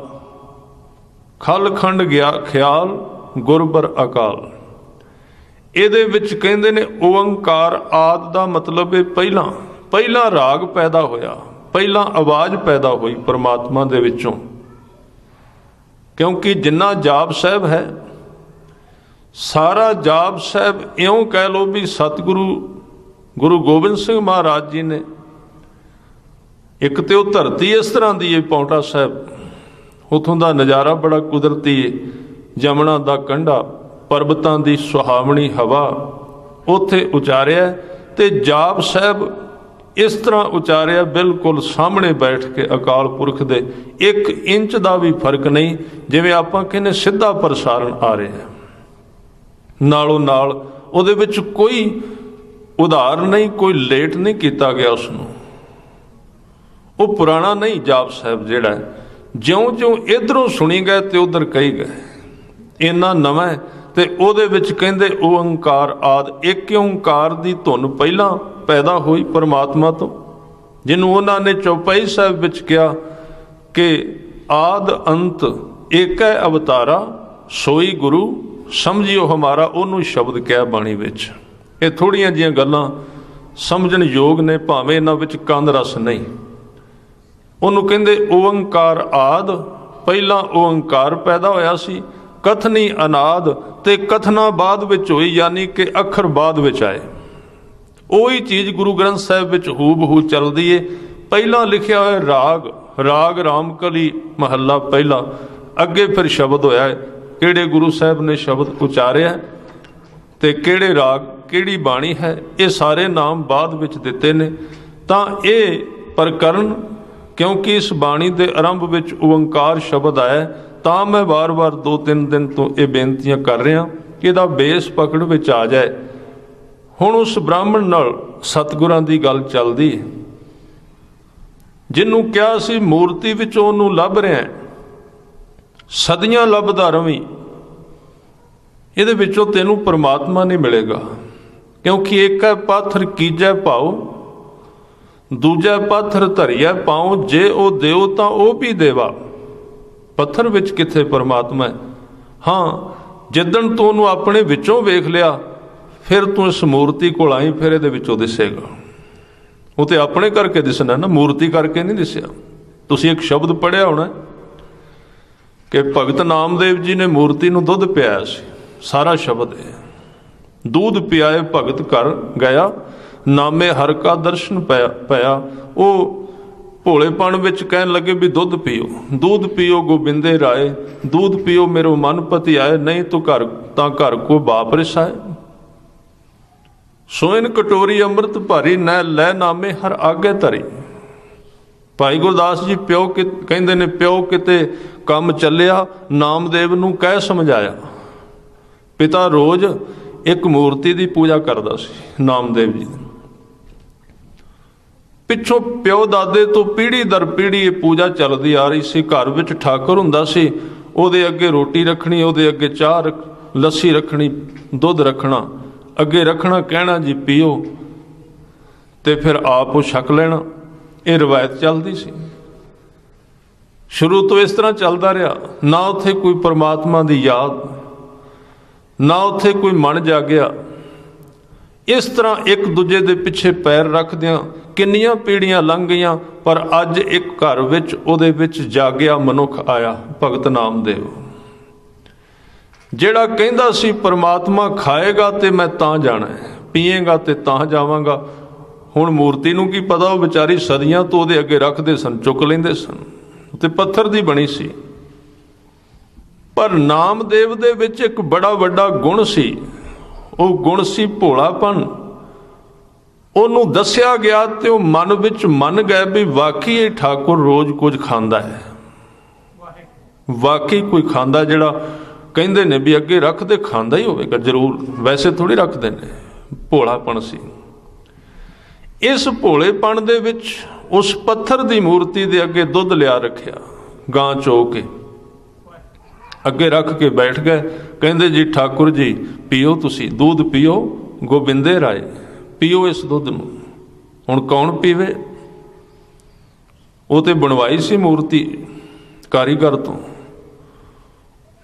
Speaker 1: खल खंड गया ख्याल गुरबर अकाल। ਇਹਦੇ ਵਿੱਚ ਕਹਿੰਦੇ ਨੇ ओंकार आद ਦਾ मतलब है ਪਹਿਲਾਂ राग पैदा होया, ਪਹਿਲਾਂ आवाज़ पैदा हुई परमात्मा ਦੇ ਵਿੱਚੋਂ। क्योंकि जिन्ना जाप साहब है, सारा जाप साहब इउं कह लो भी सतगुरु गुरु गोबिंद सिंह महाराज जी ने, एक तो धरती इस तरह की है पौंटा साहब, उतों का नज़ारा बड़ा कुदरती है, जमुना का कंढा, परबतां दी सुहावनी हवा उत्थे उचारिया, ते जाप साहब इस तरह उचारिया बिल्कुल सामने बैठ के अकाल पुरख दे, 1 इंच का भी फर्क नहीं, जिवें आपां कहने सीधा प्रसारण आ रहा है, नालों नाल उहदे विच कोई उधार नहीं, कोई लेट नहीं किया गया उसनूं। वो पुराना नहीं जाप साहब जिहड़ा ज्यों ज्यों इधरों सुनी गए तो उधर कही गए, इन्ना नवां ते उहदे विच कहंदे ओंकार आद। एक ओंकार दी धुन पहलां पैदा हुई परमात्मा तो, जिन्हों उन्होंने चौपाई साहब विच कहा कि आद अंत एक है अवतारा, सोई गुरु समझियो हमारा, उन्होंने शब्द कहा बाणी विच। ये थोड़ियां जिहियां गल्लां समझण योग ने, भावें इन्हां विच कंद रस नहीं। उन्होंने कहंदे ओंकार आद, पहला ओंकार पैदा होया सी, कथनी अनाद ते कथना बाद विच होई, यानी कि अखर बाद विच आए। ਉਹੀ चीज़ गुरु ग्रंथ साहिब विच हूबहू चलदी है। पहला लिखिया होया राग, राग रामकली महला पहला, अगे फिर शब्द होया है, किहड़े गुरु साहब ने शब्द उचारिया ते किहड़े राग किहड़ी बाणी है, ये सारे नाम बाद विच दिते ने। तां ये प्रकरण, क्योंकि इस बाणी दे आरंभ विच ओंकार शब्द आया, तां मैं बार बार 2-3 दिन तो ये बेनतियां कर रहा कि इहदा बेस पकड़ विच आ जाए। हुण उस ब्राह्मण नाल सतगुरां दी गल चलदी, जिन्हों कहा सी मूर्ति विचों ओनूं लभ रहा, सदियां लभदा रवीं, इहदे विचों तैनूं परमात्मा नहीं मिलेगा। क्योंकि एक है पाथर कीजै भाओ, दूजा पाथर धरिया पाओ, जे ओ देओ तां ओ भी देवा। पत्थर विच किथे परमात्मा है? हाँ, जिदन तू उहनूं अपने विचों वेख लिया, फिर तू इस मूर्ति कोल आई, फिर इहदे विचों दिसेगा। वो तो अपने करके दिसना ना, मूर्ति करके नहीं दिसया। तुसीं एक शब्द पढ़िया होना कि भगत नामदेव जी ने मूर्ति नूं दुध पियाया सी, सारा शब्द है। दूध पियाए भगत कर गया, नामे हर का दर्शन पाया। वो भोलेपन विच कहन लगे भी दुध पियो, दूध पियो गोबिंदे राय, दूध पियो मेरो मन पति आए, नहीं तो घर को बाप रिसाए। सोइन कटोरी अमृत भरी, न लै नामे हर आगे धरी। भाई गुरदास जी प्यो कहंदे ने, प्यो किते काम चलिया, नामदेव नूं कह समझाया। पिता रोज एक मूर्ति की पूजा करता सी, नामदेव जी। पिछों प्यो दादे तो पीढ़ी दर पीढ़ी ये पूजा चलती आ रही सी। घर विच ठाकुर हुंदा सी, उहदे अगे रोटी रखनी, उहदे अगे चाह लस्सी रखनी, दुध रखना, अगे रखना, कहना जी पियो। तो फिर आप वो छक लेना। ये रवायत चलती सी शुरू तो, इस तरह चलता रहा। ना उत्थे कोई परमात्मा की याद, ना उत्थे कोई मन जागया। इस तरह एक दूजे के पिछे पैर रखदियां किन्नियां पीढ़ियां लंघ गईयां, पर अज एक घर विच उहदे विच जागया मनुख आया, भगत नामदेव, जिहड़ा कहंदा सी परमात्मा खाएगा तो मैं तां जाना है, पीएगा तो तां जावांगा। हुण मूर्ति नूं की पता, वो बेचारी सदियां तो उहदे अगे रखदे सन, चुक लैंदे सन, ते पत्थर दी बनी सी। पर नामदेव दे विच एक बड़ा वड्डा गुण सी, वो गुण सी भोलापन। उन्होंने दसिया गया तो मन विच मन गए भी वाकई ये ठाकुर रोज़ कुछ खांदा है, वाकई कोई खांदा, जिहड़ा कहंदे ने भी अगे रखते खांदा ही होवेगा जरूर, वैसे थोड़ी रखते ने। भोलापन सी। इस भोलेपन दे विच उस पत्थर की मूर्ति दे अगे दुध लिया रखिया, गां चो के अगे रख के बैठ गए। कहंदे जी ठाकुर जी पीओ, तुसी दूध पीओ, गोबिंदे राय पीओ इस दुध नूं। हुण कौन पीवे? वो तो बनवाई सी मूर्ति कारीगर तो,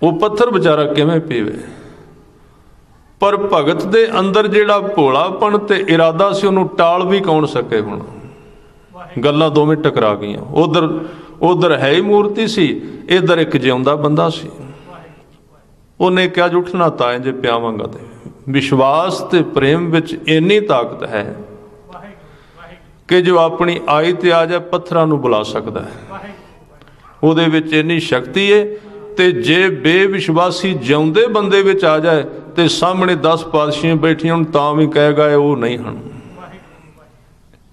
Speaker 1: वो पत्थर बेचारा किवें पीवे? पर भगत दे अंदर जिहड़ा भोलापन ते इरादा सी, उहनूं टाल भी कौन सके? हुण गल्लां दोवें टकरा गईयां। उधर उधर है ही मूर्ति सी, इधर एक जिउंदा बंदा सी। उन्हें क्या जुठना ताए जे प्यावांगा ते। विश्वास ते प्रेम विच इन्नी ताकत है कि जो अपनी आई ते आ जाए पत्थरां नूं बुला सकदा है। उहदे विच इन्नी शक्ति है। ते जे बेविश्वासी जिउंदे बंदे विच आ जाए तो सामने 10 पातशाहियां बैठियां होण तां भी कहेगा वो नहीं हन,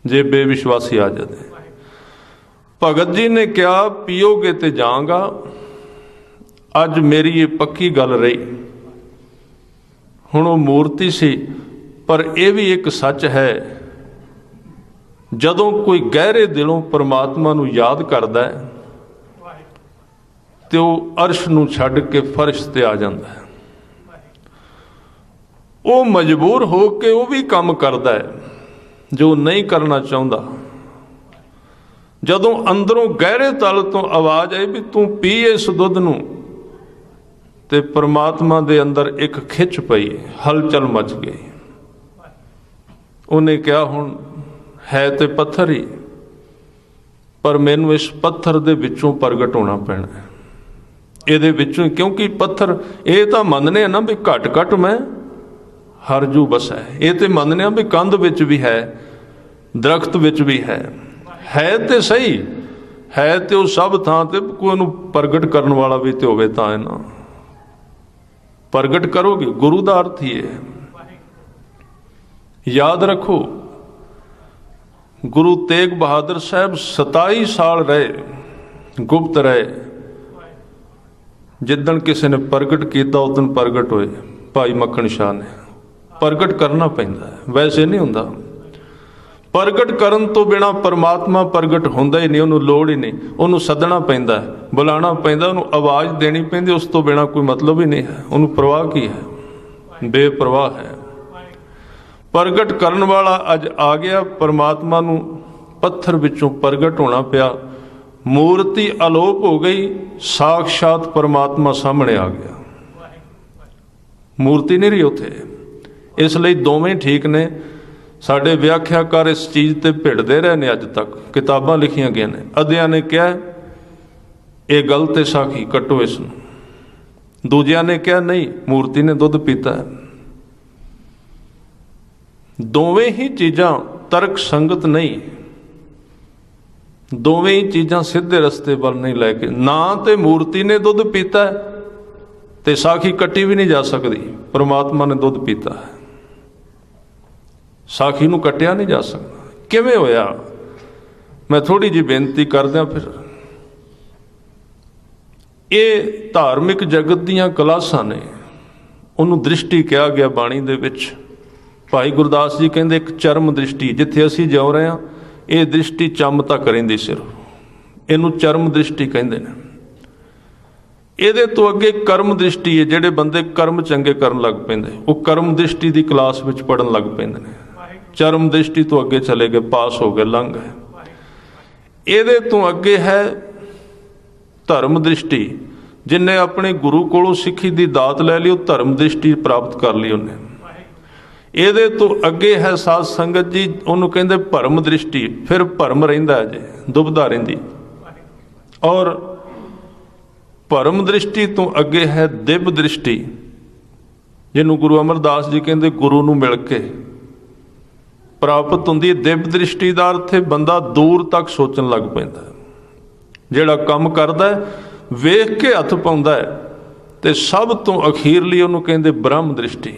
Speaker 1: जे बेविश्वासी आ जाए। भगत जी ने क्या पीओगे तो जाऊंगा। अज मेरी ये पक्की गल रही। हुण वो मूर्ति सी, पर यह भी एक सच है, जदों कोई गहरे दिलों परमात्मा नूं याद करदा है तो अर्श नूं छड्ड के फर्श ते आ जांदा है। वो मजबूर हो के वो भी काम करता है जो नहीं करना चाहता। जदों अंदरों गहरे तल तो आवाज़ आई भी तू पी इस दुध नूं, ते परमात्मा दे अंदर एक खिच पई, हलचल मच गई। उन्हें क्या हुण है तो पत्थर ही, पर मैनूं इस पत्थर दे विचों प्रगट होना पैना है। ਇਹਦੇ ਵਿੱਚੋਂ, क्योंकि पत्थर ये तो ਮੰਨਦੇ ना भी घट घट मैं हर जू बस है। ये तो ਮੰਨਦੇ भी कंध विच भी है, दरख्त विच भी है तो सही है तो सब थां ते कोई नूं प्रगट करने वाला भी तो होवे तां ना प्रगट करोगे। गुरु दा अर्थ ही है। याद रखो गुरु तेग बहादुर साहब 27 साल रहे, गुप्त रहे। जिदन किसी ने प्रगट किया उदन प्रगट होए। भाई मक्खन शाह ने प्रगट करना पैंदा है, वैसे नहीं हुंदा। प्रगट करन तो बिना परमात्मा प्रगट हुंदा ही नहीं, उन्होंने लोड़ ही नहीं। उन्होंने सदना पैंदा है, बुलाना पैंदा, उन्होंने आवाज़ देनी पैंदी, उस तो बिना कोई मतलब ही नहीं है। उन्होंने परवाह की है, बेपरवाह है। प्रगट करन वाला अज आ गया। परमात्मा नूं पत्थर विचों प्रगट होना पिया। मूर्ति अलोप हो गई, साक्षात परमात्मा सामने आ गया। मूर्ति नहीं रही उत्थे। इसलिए दोवें ठीक ने। साडे व्याख्याकार इस चीज़ ते भिड़दे रहे ने, अज तक किताबां लिखियां गई ने। अद्धियां ने कहा ये गलत है, साखी कट्टो इसनूं। दूजियां ने कहा नहीं, मूर्ति ने दुध पीता है। दोवें ही चीज़ां तर्क संगत नहीं, दोवें ही चीज़ां सीधे रस्ते पर नहीं लैके। ना तो मूर्ति ने दुध पीता है तो साखी कट्टी भी नहीं जा सकती। परमात्मा ने दुध पीता है, साखी नूं कट्टिया नहीं जा सकता। किवें होया? मैं थोड़ी जी बेनती कर दियां। फिर ये धार्मिक जगत दीयां क्लासां ने, उन्होंने दृष्टि कहा गया बाणी दे विच। भाई गुरदास जी कहंदे एक चरम दृष्टि, जिथे असीं जिउ रहे हां ये दृष्टि चम तक रहिंदी सिर्फ, इनू चरम दृष्टि कहंदे ने। ਇਹਦੇ ਤੋਂ ਅੱਗੇ कर्म दृष्टि है। ਜਿਹੜੇ ਬੰਦੇ कर्म चंगे ਕਰਨ ਲੱਗ ਪੈਂਦੇ ਉਹ कर्म दृष्टि की क्लास ਵਿੱਚ ਪੜਨ ਲੱਗ ਪੈਂਦੇ ਨੇ। चरम दृष्टि तो अगे चले गए, पास हो गए, लंघ गए। ਇਹਦੇ ਤੋਂ ਅੱਗੇ ਹੈ ਧਰਮ ਦ੍ਰਿਸ਼ਟੀ। जिन्हें अपने गुरु कोलों सिक्खी की दात लै ली, धर्म दृष्टि प्राप्त कर ली उन्हें। ਇਹਦੇ ਤੋਂ ਅੱਗੇ है साध संगत जी, ਉਹਨੂੰ ਕਹਿੰਦੇ ਭਰਮ दृष्टि। फिर भरम रहिंदा है जे, दुविधा रहिंदी। और भरम दृष्टि तो अगे है दिव्य दृष्टि, जिन्हों गुरु अमरदास जी कहते गुरु नूं मिल के प्राप्त होंदी है। दिव्य दृष्टि का अर्थ है बंदा दूर तक सोचन लग पैंदा, जिहड़ा काम करदा है वेख के हथ पाउंदा है। ते सब तो अखीरली उहनूं कहंदे ब्रह्म दृष्टि।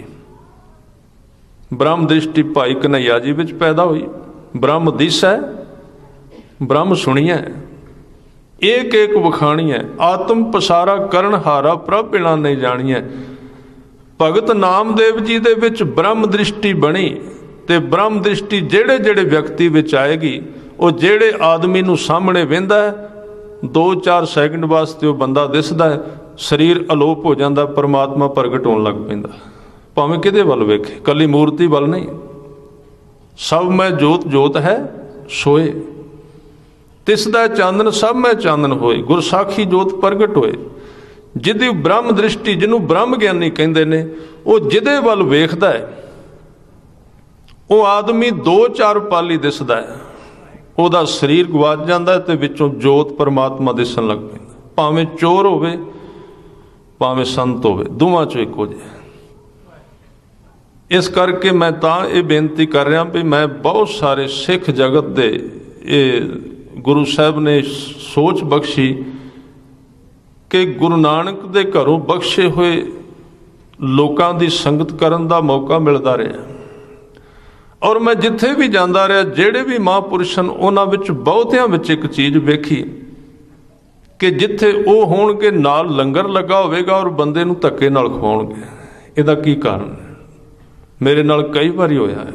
Speaker 1: ब्रह्म दृष्टि भाई कन्हैया जी विच पैदा हुई। ब्रह्म दिसै, ब्रह्म सुनिया, एक एक वखाणी है। आत्म पसारा करन हारा प्रभ बिना नहीं जानी है। भगत नामदेव जी दे विच ब्रह्म दृष्टि बनी। ते ब्रह्म दृष्टि जेड़े जेड़े व्यक्ति विच आएगी, वो जेड़े आदमी नूं सामने वेंदा है, 2-4 सैकंड वास्ते वो बंदा दिसदा है, शरीर अलोप हो जाता, परमात्मा प्रगट होने लग पैंदा। भावें किहदे वल वेखे, कली मूर्ति वल नहीं। सब में जोत जोत है सोए, तिसदा चांदन सब में चांदन होए, गुरसाखी जोत प्रगट होए। जिहदी ब्रह्म दृष्टि, जिन्हों ब्रह्म ज्ञानी कहंदे ने, वो जिहदे वल वेखदा है वो आदमी 2-4 पाली दिसदा है, ਉਹਦਾ शरीर गवाच जाता है, तो विचों जोत परमात्मा दिसन लग पैंदा। भावें चोर होवे भावें संत होवे, दोवां चों इक्को जिहा। इस करके मैं तां ये बेनती कर रहा भी मैं बहुत सारे सिख जगत दे ये गुरु साहब ने सोच बख्शी कि गुरु नानक दे घरों बख्शे हुए लोकां दी संगत करन दा मौका मिलता रहा। और मैं जिथे भी जाता रहा, जेड़े भी महापुरुष हैं उन्हां विच बहुतियां विच एक चीज़ वेखी कि जिथे वो होणगे नाल लंगर लगा होवेगा और बंदे नूं धक्के नाल खवाउणगे। इहदा की कारण है? मेरे नाल कई बारी होया है।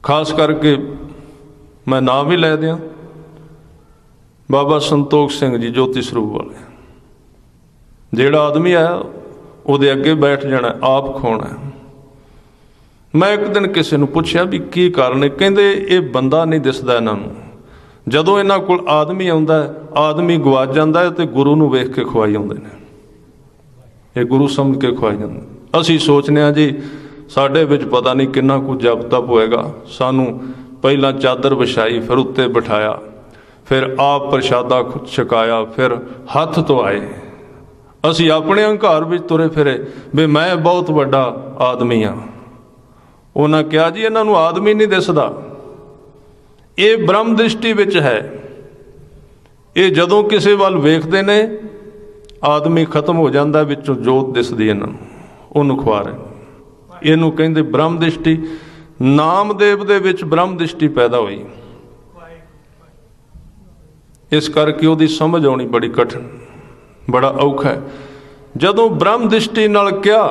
Speaker 1: खास करके मैं नाम भी लै दियां, बाबा संतोख सिंह जी ज्योति स्वरूप वाले, जिहड़ा आदमी आया उहदे अगे बैठ जाना, आप खवाउणा है। मैं एक दिन किसी ने पूछा भी की कारण है, कहते ये बंदा नहीं दिसदा इन्हां नूं। जदों इन्हां कोल आदमी आउंदा है, आदमी गवाच जाता है, तो गुरु नूं वेख के खवाई आउंदे ने, ये गुरु समझ के खवाई जांदे। असीं सोचने आ जी साडे विच पता नहीं किन्ना कुछ जप तप होएगा, सानूं पहलां चादर विछाई, फिर उत्ते बिठाया, फिर आप प्रशादा छकाया, फिर हथ धोआए। असीं अपने हंकार विच तुरे फिरे भी मैं बहुत वड्डा आदमी हाँ। उन्हें कहा जी इन्हों आदमी नहीं दिसदा, ये ब्रह्म दृष्टि विच है। ये जदों किसी वाल वेखते ने आदमी खत्म हो जाता, विचों जोत दिसदी इन्हां नूं, उहनूं खुआ रहे। इहनूं कहंदे ब्रह्म दृष्टि। नामदेव दे विच ब्रह्म दृष्टि पैदा हुई, इस करके उहदी समझ आउणी बड़ी कठिन, बड़ा औखा है। जदों ब्रह्म दृष्टि नाल कहा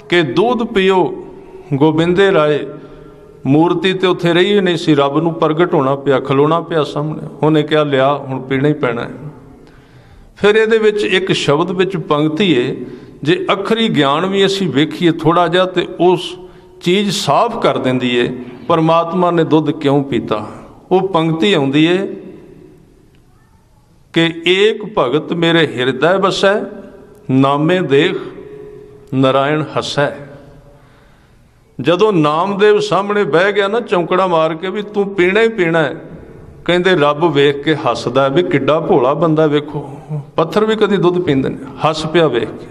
Speaker 1: कि दूध पीओ, गोबिंदे राय मूर्ति तो उत्थे रही ही नहीं सी, रब नूं प्रगट होना पिया, खलोना पिया सामने। उन्हें क्या लिया, हुण पीना ही पैना है। फिर ये विच एक शब्द विच पंक्ति है, जे अखरी ज्ञान भी असीं वेखीए थोड़ा जिहा तो उस चीज़ साफ कर देंदी है, परमात्मा ने दुध क्यों पीता। वो पंक्ति आउंदी है कि एक भगत मेरे हिरदै बसै, नामे देख नारायण हसै। जदों नामदेव सामने बह गया ना चौंकड़ा मार के भी तू पीना ही पीना है, कहते रब वेख के हसदा भी किड्डा भोला बंदा, वेखो पत्थर भी कदी दुध पींदे ने, हस पिया वेख के।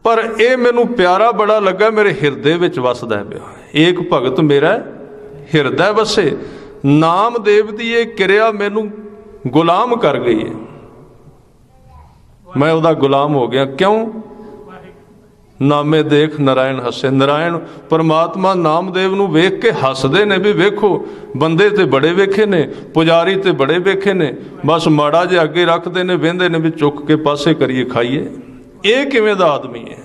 Speaker 1: पर यह मैनू प्यारा बड़ा लगा, मेरे हिरदे विच वसदा पिया। एक भगत मेरा हिरदै वसे, नामदेव की ये क्रिया मैनू गुलाम कर गई है, मैं उहदा गुलाम हो गया। क्यों? नामे देख नारायण हसे। नारायण परमात्मा नामदेव नूं वेख के हसदे ने भी वेखो बंदे ते बड़े वेखे ने, पुजारी ते बड़े वेखे ने, बस माड़ा जिहा अगे रखते ने, वेंदे ने भी चुक के पासे करिए खाइए। ये किवें दा आदमी है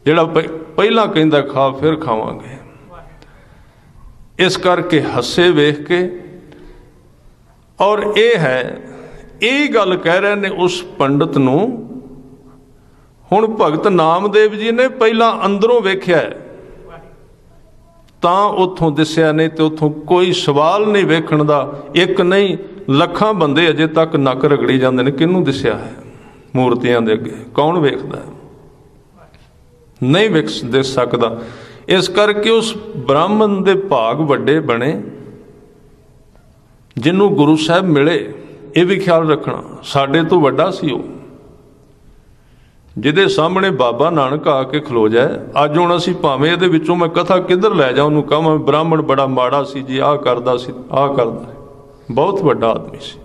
Speaker 1: जिहड़ा पहला कहंदा खा फिर खावांगे। इस करके हसे वेख के। और ये है, यही गल कह रहे ने उस पंडित नूं। हुण भगत नामदेव जी ने पहला अंदरों वेख्या है ਤਾਂ ਉੱਥੋਂ ਦਿਸਿਆ, ਨਹੀਂ ਤੇ ਉੱਥੋਂ ਕੋਈ ਸਵਾਲ ਨਹੀਂ ਵੇਖਣ ਦਾ। ਇੱਕ ਨਹੀਂ, ਲੱਖਾਂ ਬੰਦੇ ਅਜੇ ਤੱਕ ਨੱਕ ਰਗੜੀ ਜਾਂਦੇ ਨੇ, ਕਿਹਨੂੰ ਦਿਸਿਆ ਹੈ ਮੂਰਤੀਆਂ ਦੇ ਅੱਗੇ? ਕੌਣ ਵੇਖਦਾ ਹੈ? ਨਹੀਂ ਦਿਸ ਸਕਦਾ। ਇਸ ਕਰਕੇ ਉਸ ਬ੍ਰਾਹਮਣ ਦੇ ਭਾਗ ਵੱਡੇ ਬਣੇ ਜਿਹਨੂੰ ਗੁਰੂ ਸਾਹਿਬ ਮਿਲੇ। ਇਹ ਵੀ ਖਿਆਲ ਰੱਖਣਾ, ਸਾਡੇ ਤੋਂ ਵੱਡਾ ਸੀ ਉਹ, ਜਿਹਦੇ ਸਾਹਮਣੇ ਬਾਬਾ ਨਾਨਕ ਆ ਕੇ ਖਲੋ ਜਾਏ। ਅੱਜ ਹੁਣ ਅਸੀਂ ਭਾਵੇਂ ਇਹਦੇ ਵਿੱਚੋਂ ਮੈਂ ਕਥਾ ਕਿੱਧਰ ਲੈ ਜਾ, ਉਹਨੂੰ ਕਹਾਂ ਬ੍ਰਾਹਮਣ ਬੜਾ ਮਾੜਾ ਸੀ ਜੀ, ਆਹ ਕਰਦਾ ਸੀ, ਆਹ ਕਰਦਾ। ਬਹੁਤ ਵੱਡਾ ਆਦਮੀ ਸੀ।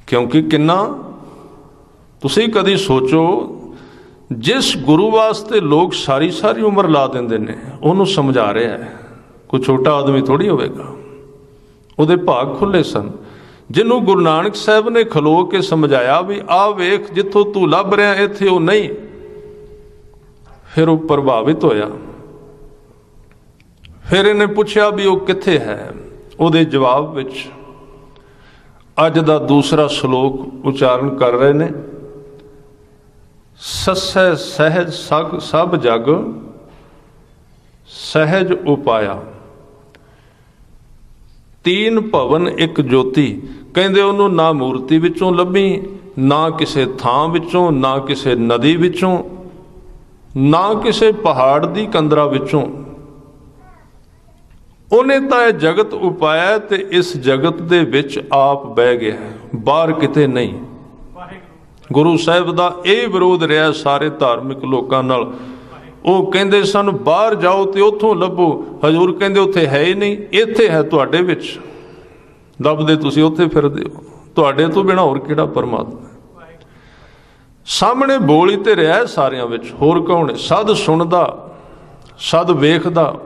Speaker 1: ਕਿਉਂਕਿ ਕਿੰਨਾ, ਤੁਸੀਂ ਕਦੀ ਸੋਚੋ, ਜਿਸ ਗੁਰੂ ਵਾਸਤੇ ਲੋਕ ਸਾਰੀ ਸਾਰੀ ਉਮਰ ਲਾ ਦਿੰਦੇ ਨੇ, ਉਹਨੂੰ ਸਮਝਾ ਰਿਹਾ ਹੈ। ਕੋਈ ਛੋਟਾ ਆਦਮੀ ਥੋੜ੍ਹੀ ਹੋਵੇਗਾ। ਉਹਦੇ ਭਾਗ ਖੁੱਲੇ ਸਨ। ਜਿਹਨੂੰ ਗੁਰੂ ਨਾਨਕ ਸਾਹਿਬ ਨੇ ਖਲੋ ਕੇ ਸਮਝਾਇਆ ਵੀ ਆਹ ਵੇਖ, ਜਿੱਥੋਂ ਤੂੰ ਲੱਭ ਰਿਹਾ ਇੱਥੇ ਉਹ ਨਹੀਂ, ਫਿਰ ਉਹ ਪ੍ਰਭਾਵਿਤ ਹੋਇਆ। ਫਿਰ ਇਹਨੇ ਪੁੱਛਿਆ ਵੀ ਉਹ ਕਿੱਥੇ ਹੈ? ਉਹਦੇ ਜਵਾਬ ਵਿੱਚ ਅੱਜ ਦਾ ਦੂਸਰਾ ਸ਼ਲੋਕ ਉਚਾਰਨ ਕਰ ਰਹੇ ਨੇ। ਸੱਸੈ ਸਹਿਜ ਸਭ ਜਗ ਸਹਿਜ ਉਪਾਇਆ, ਤੀਨ ਭਵਨ ਇੱਕ ਜੋਤੀ। ਕਹਿੰਦੇ ਉਹਨੂੰ ਨਾ ਮੂਰਤੀ ਵਿੱਚੋਂ ਲੱਭੀ, ਨਾ ਕਿਸੇ ਥਾਂ ਵਿੱਚੋਂ, ਨਾ ਕਿਸੇ ਨਦੀ ਵਿੱਚੋਂ, ਨਾ ਕਿਸੇ ਪਹਾੜ ਦੀ ਕੰਦਰਾ ਵਿੱਚੋਂ। ਉਹਨੇ ਤਾਂ ਇਹ ਜਗਤ ਉਪਾਇਆ ਤੇ ਇਸ ਜਗਤ ਦੇ ਵਿੱਚ ਆਪ ਬਹਿ ਗਿਆ, ਬਾਹਰ ਕਿਤੇ ਨਹੀਂ। ਗੁਰੂ ਸਾਹਿਬ ਦਾ ਇਹ ਵਿਰੋਧ ਰਿਹਾ ਸਾਰੇ ਧਾਰਮਿਕ ਲੋਕਾਂ ਨਾਲ। ਉਹ ਕਹਿੰਦੇ ਸਨ ਬਾਹਰ ਜਾਓ ਤੇ ਉੱਥੋਂ ਲੱਭੋ। ਹਜ਼ੂਰ ਕਹਿੰਦੇ ਉੱਥੇ ਹੈ ਹੀ ਨਹੀਂ, ਇੱਥੇ ਹੈ ਤੁਹਾਡੇ ਵਿੱਚ। ਲੱਭਦੇ ਤੁਸੀਂ ਉੱਥੇ ਫਿਰਦੇ ਹੋ, ਤੁਹਾਡੇ ਤੋਂ ਬਿਨਾਂ ਹੋਰ ਕਿਹੜਾ ਪਰਮਾਤਮਾ? ਸਾਹਮਣੇ ਬੋਲ ਹੀ ਤੇ ਰਿਹਾ ਸਾਰਿਆਂ ਵਿੱਚ, ਹੋਰ ਕੌਣ ਹੈ? ਸਦ ਸੁਣਦਾ, ਸਦ ਵੇਖਦਾ,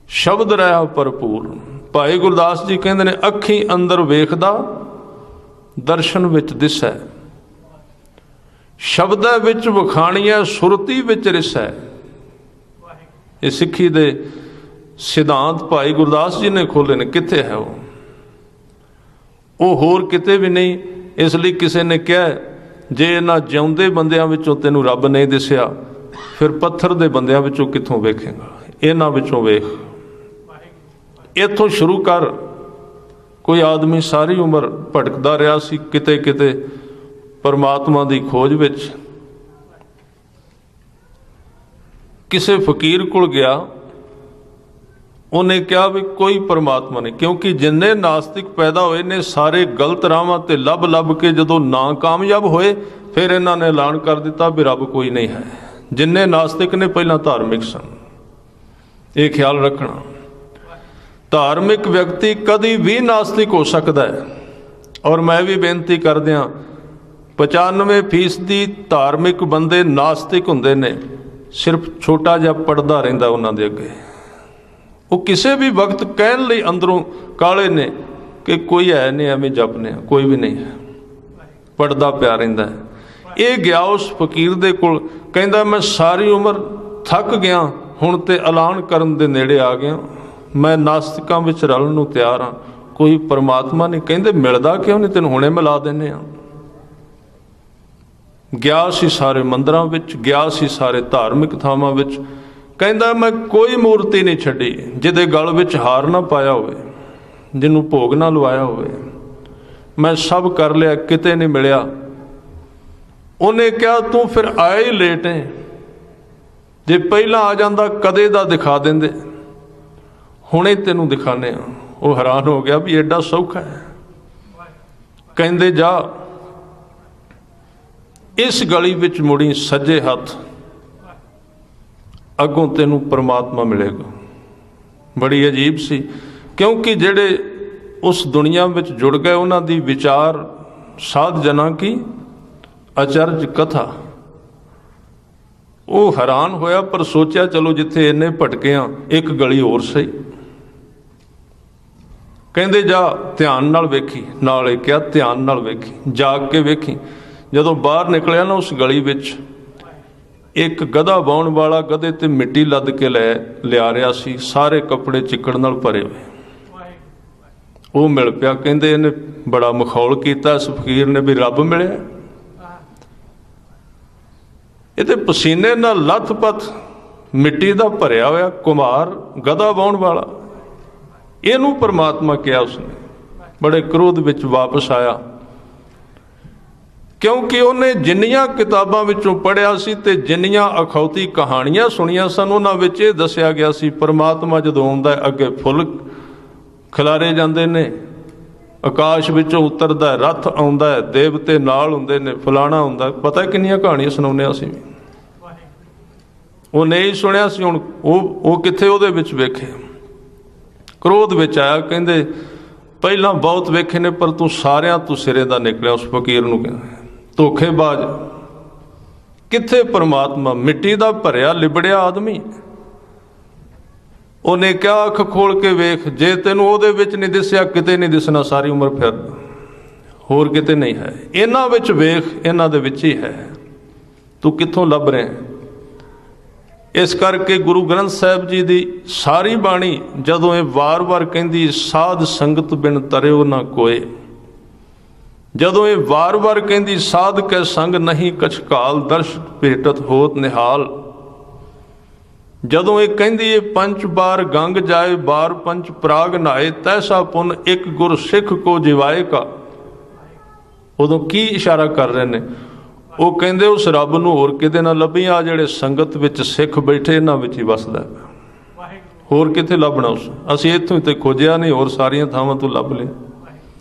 Speaker 1: ਸ਼ਬਦ ਰਿਹਾ ਭਰਪੂਰ। ਭਾਈ ਗੁਰਦਾਸ ਜੀ ਕਹਿੰਦੇ ਨੇ, ਅੱਖੀਂ ਅੰਦਰ ਵੇਖਦਾ, ਦਰਸ਼ਨ ਵਿੱਚ ਦਿਸੈ, ਸ਼ਬਦਾਂ ਵਿੱਚ ਵਖਾਣੀਆਂ, ਸੁਰਤੀ ਵਿੱਚ ਰਿਸੈ। ਇਹ ਸਿੱਖੀ ਦੇ ਸਿਧਾਂਤ ਭਾਈ ਗੁਰਦਾਸ ਜੀ ਨੇ ਖੋਲ੍ਹੇ ਨੇ। ਕਿੱਥੇ ਹੈ ਉਹ ਹੋਰ ਕਿਤੇ ਵੀ ਨਹੀਂ। ਇਸ ਲਈ ਕਿਸੇ ਨੇ ਕਿਹਾ, ਜੇ ਇਹਨਾਂ ਜਿਉਂਦੇ ਬੰਦਿਆਂ ਵਿੱਚੋਂ ਤੈਨੂੰ ਰੱਬ ਨਹੀਂ ਦਿਸਿਆ, ਫਿਰ ਪੱਥਰ ਦੇ ਬੰਦਿਆਂ ਵਿੱਚੋਂ ਕਿੱਥੋਂ ਵੇਖੇਗਾ? ਇਹਨਾਂ ਵਿੱਚੋਂ ਵੇਖ। ਇੱਥੋਂ ਸ਼ੁਰੂ ਕਰ। ਕੋਈ ਆਦਮੀ ਸਾਰੀ ਉਮਰ ਭਟਕਦਾ ਰਿਹਾ ਸੀ ਕਿਤੇ ਕਿਤੇ ਪਰਮਾਤਮਾ ਦੀ ਖੋਜ ਵਿੱਚ। ਕਿਸੇ ਫਕੀਰ ਕੋਲ ਗਿਆ, ਉਹਨੇ ਕਿਹਾ ਵੀ ਕੋਈ ਪਰਮਾਤਮਾ ਨਹੀਂ। ਕਿਉਂਕਿ ਜਿੰਨੇ ਨਾਸਤਿਕ ਪੈਦਾ ਹੋਏ ਨੇ ਸਾਰੇ ਗਲਤ ਰਾਹਾਂ ਤੇ ਲੱਭ ਲੱਭ ਕੇ ਜਦੋਂ ਨਾ ਕਾਮਯਾਬ ਹੋਏ, ਫਿਰ ਇਹਨਾਂ ਨੇ ਐਲਾਨ ਕਰ ਦਿੱਤਾ ਵੀ ਰੱਬ ਕੋਈ ਨਹੀਂ ਹੈ। ਜਿੰਨੇ ਨਾਸਤਿਕ ਨੇ ਪਹਿਲਾਂ ਧਾਰਮਿਕ ਸਨ। ਇਹ ਖਿਆਲ ਰੱਖਣਾ, ਧਾਰਮਿਕ ਵਿਅਕਤੀ ਕਦੀ ਵੀ ਨਾਸਤਿਕ ਹੋ ਸਕਦਾ ਹੈ। ਔਰ ਮੈਂ ਵੀ ਬੇਨਤੀ ਕਰਦਿਆਂ, 95% ਧਾਰਮਿਕ ਬੰਦੇ ਨਾਸਤਿਕ ਹੁੰਦੇ ਨੇ। ਸਿਰਫ ਛੋਟਾ ਜਿਹਾ ਪੜਦਾ ਰਹਿੰਦਾ ਉਹਨਾਂ ਦੇ ਅੱਗੇ। ਉਹ ਕਿਸੇ ਵੀ ਵਕਤ ਕਹਿਣ ਲਈ ਅੰਦਰੋਂ ਕਾਲੇ ਨੇ ਕਿ ਕੋਈ ਹੈ ਨਹੀਂ, ਐਵੇਂ ਜਪਨੇ, ਕੋਈ ਵੀ ਨਹੀਂ ਹੈ। ਪੜਦਾ ਪਿਆ ਰਹਿੰਦਾ ਹੈ। ਇਹ ਗਿਆ ਉਸ ਫਕੀਰ ਦੇ ਕੋਲ, ਕਹਿੰਦਾ ਮੈਂ ਸਾਰੀ ਉਮਰ ਥੱਕ ਗਿਆ, ਹੁਣ ਤੇ ਐਲਾਨ ਕਰਨ ਦੇ ਨੇੜੇ ਆ ਗਿਆ, ਮੈਂ ਨਾਸਤਿਕਾਂ ਵਿੱਚ ਰਲਣ ਨੂੰ ਤਿਆਰ ਹਾਂ, ਕੋਈ ਪਰਮਾਤਮਾ ਨਹੀਂ। ਕਹਿੰਦੇ ਮਿਲਦਾ ਕਿਉਂ ਨਹੀਂ? ਤੈਨੂੰ ਹੁਣੇ ਮਿਲਾ ਦਿੰਦੇ ਹਾਂ। ਗਿਆ ਸੀ ਸਾਰੇ ਮੰਦਰਾਂ ਵਿੱਚ, ਗਿਆ ਸੀ ਸਾਰੇ ਧਾਰਮਿਕ ਥਾਵਾਂ ਵਿੱਚ। ਕਹਿੰਦਾ ਮੈਂ ਕੋਈ ਮੂਰਤੀ ਨਹੀਂ ਛੱਡੀ ਜਿਹਦੇ ਗਲ ਵਿੱਚ ਹਾਰ ਨਾ ਪਾਇਆ ਹੋਵੇ, ਜਿਹਨੂੰ ਭੋਗ ਨਾ ਲਵਾਇਆ ਹੋਵੇ। ਮੈਂ ਸਭ ਕਰ ਲਿਆ, ਕਿਤੇ ਨਹੀਂ ਮਿਲਿਆ। ਉਹਨੇ ਕਿਹਾ ਤੂੰ ਫਿਰ ਆਇਆ ਹੀ ਲੇਟ ਹੈ, ਜੇ ਪਹਿਲਾਂ ਆ ਜਾਂਦਾ ਕਦੇ ਦਾ ਦਿਖਾ ਦਿੰਦੇ, ਹੁਣੇ ਤੈਨੂੰ ਦਿਖਾਣੇ ਆ। ਉਹ ਹੈਰਾਨ ਹੋ ਗਿਆ ਵੀ ਐਡਾ ਸੌਖਾ ਹੈ। ਕਹਿੰਦੇ ਜਾ ਇਸ ਗਲੀ ਵਿੱਚ ਮੁੜੀ, ਸੱਜੇ ਹੱਥ, ਅੱਗੋਂ ਤੈਨੂੰ ਪਰਮਾਤਮਾ ਮਿਲੇਗਾ। ਬੜੀ ਅਜੀਬ ਸੀ, ਕਿਉਂਕਿ ਜਿਹੜੇ ਉਸ ਦੁਨੀਆ ਵਿੱਚ ਜੁੜ ਗਏ ਉਹਨਾਂ ਦੀ ਵਿਚਾਰ ਸਾਧ ਜਨਾਂ ਕੀ ਅਚਰਜ ਕਥਾ। ਉਹ ਹੈਰਾਨ ਹੋਇਆ, ਪਰ ਸੋਚਿਆ ਚਲੋ ਜਿੱਥੇ ਇੰਨੇ ਭਟਕੇ ਆ, ਇੱਕ ਗਲੀ ਹੋਰ ਸਹੀ। ਕਹਿੰਦੇ ਜਾ ਧਿਆਨ ਨਾਲ ਵੇਖੀ, ਨਾਲੇ ਕਿਹਾ ਧਿਆਨ ਨਾਲ ਵੇਖੀ, ਜਾਗ ਕੇ ਵੇਖੀ। ਜਦੋਂ ਬਾਹਰ ਨਿਕਲਿਆ ਨਾ, ਉਸ ਗਲੀ ਵਿੱਚ ਇੱਕ ਗਧਾ ਵਾਹੁਣ ਵਾਲਾ ਗਧੇ ਤੇ ਮਿੱਟੀ ਲੱਦ ਕੇ ਲਿਆ ਰਿਹਾ ਸੀ, ਸਾਰੇ ਕੱਪੜੇ ਚਿੱਕੜ ਨਾਲ ਭਰੇ ਹੋਏ। ਉਹ ਮਿਲ ਪਿਆ। ਕਹਿੰਦੇ ਇਹਨੇ ਬੜਾ ਮਖੌਲ ਕੀਤਾ ਇਸ ਫਕੀਰ ਨੇ ਵੀ ਰੱਬ ਮਿਲਿਆ। ਇਹਦੇ ਪਸੀਨੇ ਨਾਲ ਲੱਥ-ਪੱਥ ਮਿੱਟੀ ਦਾ ਭਰਿਆ ਹੋਇਆ ਕੁਮਾਰ, ਗਧਾ ਵਾਹੁਣ ਵਾਲਾ, ਇਹਨੂੰ ਪਰਮਾਤਮਾ ਕਿਹਾ ਉਸਨੇ। ਬੜੇ ਕ੍ਰੋਧ ਵਿੱਚ ਵਾਪਸ ਆਇਆ, ਕਿਉਂਕਿ ਉਹਨੇ ਜਿੰਨੀਆਂ ਕਿਤਾਬਾਂ ਵਿੱਚੋਂ ਪੜ੍ਹਿਆ ਸੀ ਤੇ ਜਿੰਨੀਆਂ ਅਖੌਤੀ ਕਹਾਣੀਆਂ ਸੁਣੀਆਂ ਸਨ, ਉਹਨਾਂ ਵਿੱਚ ਇਹ ਦੱਸਿਆ ਗਿਆ ਸੀ ਪਰਮਾਤਮਾ ਜਦੋਂ ਆਉਂਦਾ ਹੈ ਅੱਗੇ ਫੁੱਲ ਖਿਲਾਰੇ ਜਾਂਦੇ ਨੇ, ਆਕਾਸ਼ ਵਿੱਚੋਂ ਉਤਰਦਾ, ਰੱਥ ਆਉਂਦਾ ਹੈ, ਦੇਵਤੇ ਨਾਲ ਹੁੰਦੇ ਨੇ, ਫਲਾਣਾ ਹੁੰਦਾ। ਪਤਾ ਕਿੰਨੀਆਂ ਕਹਾਣੀਆਂ ਸੁਣਾਉਂਦੇ ਅਸੀਂ ਵੀ। ਉਹ ਨਹੀਂ ਸੁਣਿਆ ਸੀ, ਹੁਣ ਉਹ ਕਿੱਥੇ ਉਹਦੇ ਵਿੱਚ ਵੇਖੇ। ਕ੍ਰੋਧ ਵਿੱਚ ਆਇਆ, ਕਹਿੰਦੇ ਪਹਿਲਾਂ ਬਹੁਤ ਵੇਖੇ ਨੇ ਪਰ ਤੂੰ ਸਾਰਿਆਂ ਤੋਂ ਸਿਰੇ ਦਾ ਨਿਕਲਿਆ। ਉਸ ਫਕੀਰ ਨੂੰ ਕਹਿੰਦੇ ਧੋਖੇਬਾਜ਼, ਕਿੱਥੇ ਪਰਮਾਤਮਾ, ਮਿੱਟੀ ਦਾ ਭਰਿਆ ਲਿਬੜਿਆ ਆਦਮੀ। ਉਹਨੇ ਕਿਹਾ ਅੱਖ ਖੋਲ ਕੇ ਵੇਖ, ਜੇ ਤੈਨੂੰ ਉਹਦੇ ਵਿੱਚ ਨਹੀਂ ਦਿਸਿਆ ਕਿਤੇ ਨਹੀਂ ਦਿਸਣਾ ਸਾਰੀ ਉਮਰ, ਫਿਰ ਹੋਰ ਕਿਤੇ ਨਹੀਂ ਹੈ। ਇਹਨਾਂ ਵਿੱਚ ਵੇਖ, ਇਹਨਾਂ ਦੇ ਵਿੱਚ ਹੀ ਹੈ, ਤੂੰ ਕਿੱਥੋਂ ਲੱਭ ਰਿਹਾ। ਇਸ ਕਰਕੇ ਗੁਰੂ ਗ੍ਰੰਥ ਸਾਹਿਬ ਜੀ ਦੀ ਸਾਰੀ ਬਾਣੀ ਜਦੋਂ ਇਹ ਵਾਰ-ਵਾਰ ਕਹਿੰਦੀ ਸਾਧ ਸੰਗਤ ਬਿਨ ਤਰਿਓ ਨਾ ਕੋਏ, ਜਦੋਂ ਇਹ ਵਾਰ-ਵਾਰ ਕਹਿੰਦੀ ਸਾਧ ਕੈ ਸੰਗ ਨਹੀਂ ਕਛ ਕਾਲ, ਦਰਸ਼ ਭੇਟਤ ਹੋਤ ਨਿਹਾਲ, ਜਦੋਂ ਇਹ ਕਹਿੰਦੀ ਹੈ ਪੰਜ ਬਾਰ ਗੰਗ ਜਾਏ ਬਾਰ ਪੰਚ ਪ੍ਰਾਗ ਨਹਾਏ, ਤੈਸਾ ਪੁੰਨ ਇੱਕ ਗੁਰ ਸਿੱਖ ਕੋ ਜਿਵਾਏ ਕਾ, ਉਦੋਂ ਕੀ ਇਸ਼ਾਰਾ ਕਰ ਰਹੇ ਨੇ। ਉਹ ਕਹਿੰਦੇ ਉਸ ਰੱਬ ਨੂੰ ਹੋਰ ਕਿਤੇ ਨਾ ਲੱਭੀ, ਆ ਜਿਹੜੇ ਸੰਗਤ ਵਿੱਚ ਸਿੱਖ ਬੈਠੇ ਇਹਨਾਂ ਵਿੱਚ ਹੀ ਵਸਦਾ, ਹੋਰ ਕਿਤੇ ਲੱਭਣਾ ਉਸ। ਅਸੀਂ ਇੱਥੋਂ ਤੇ ਖੋਜਿਆ ਨਹੀਂ, ਹੋਰ ਸਾਰੀਆਂ ਥਾਵਾਂ ਤੋਂ ਲੱਭ ਲਿਆ।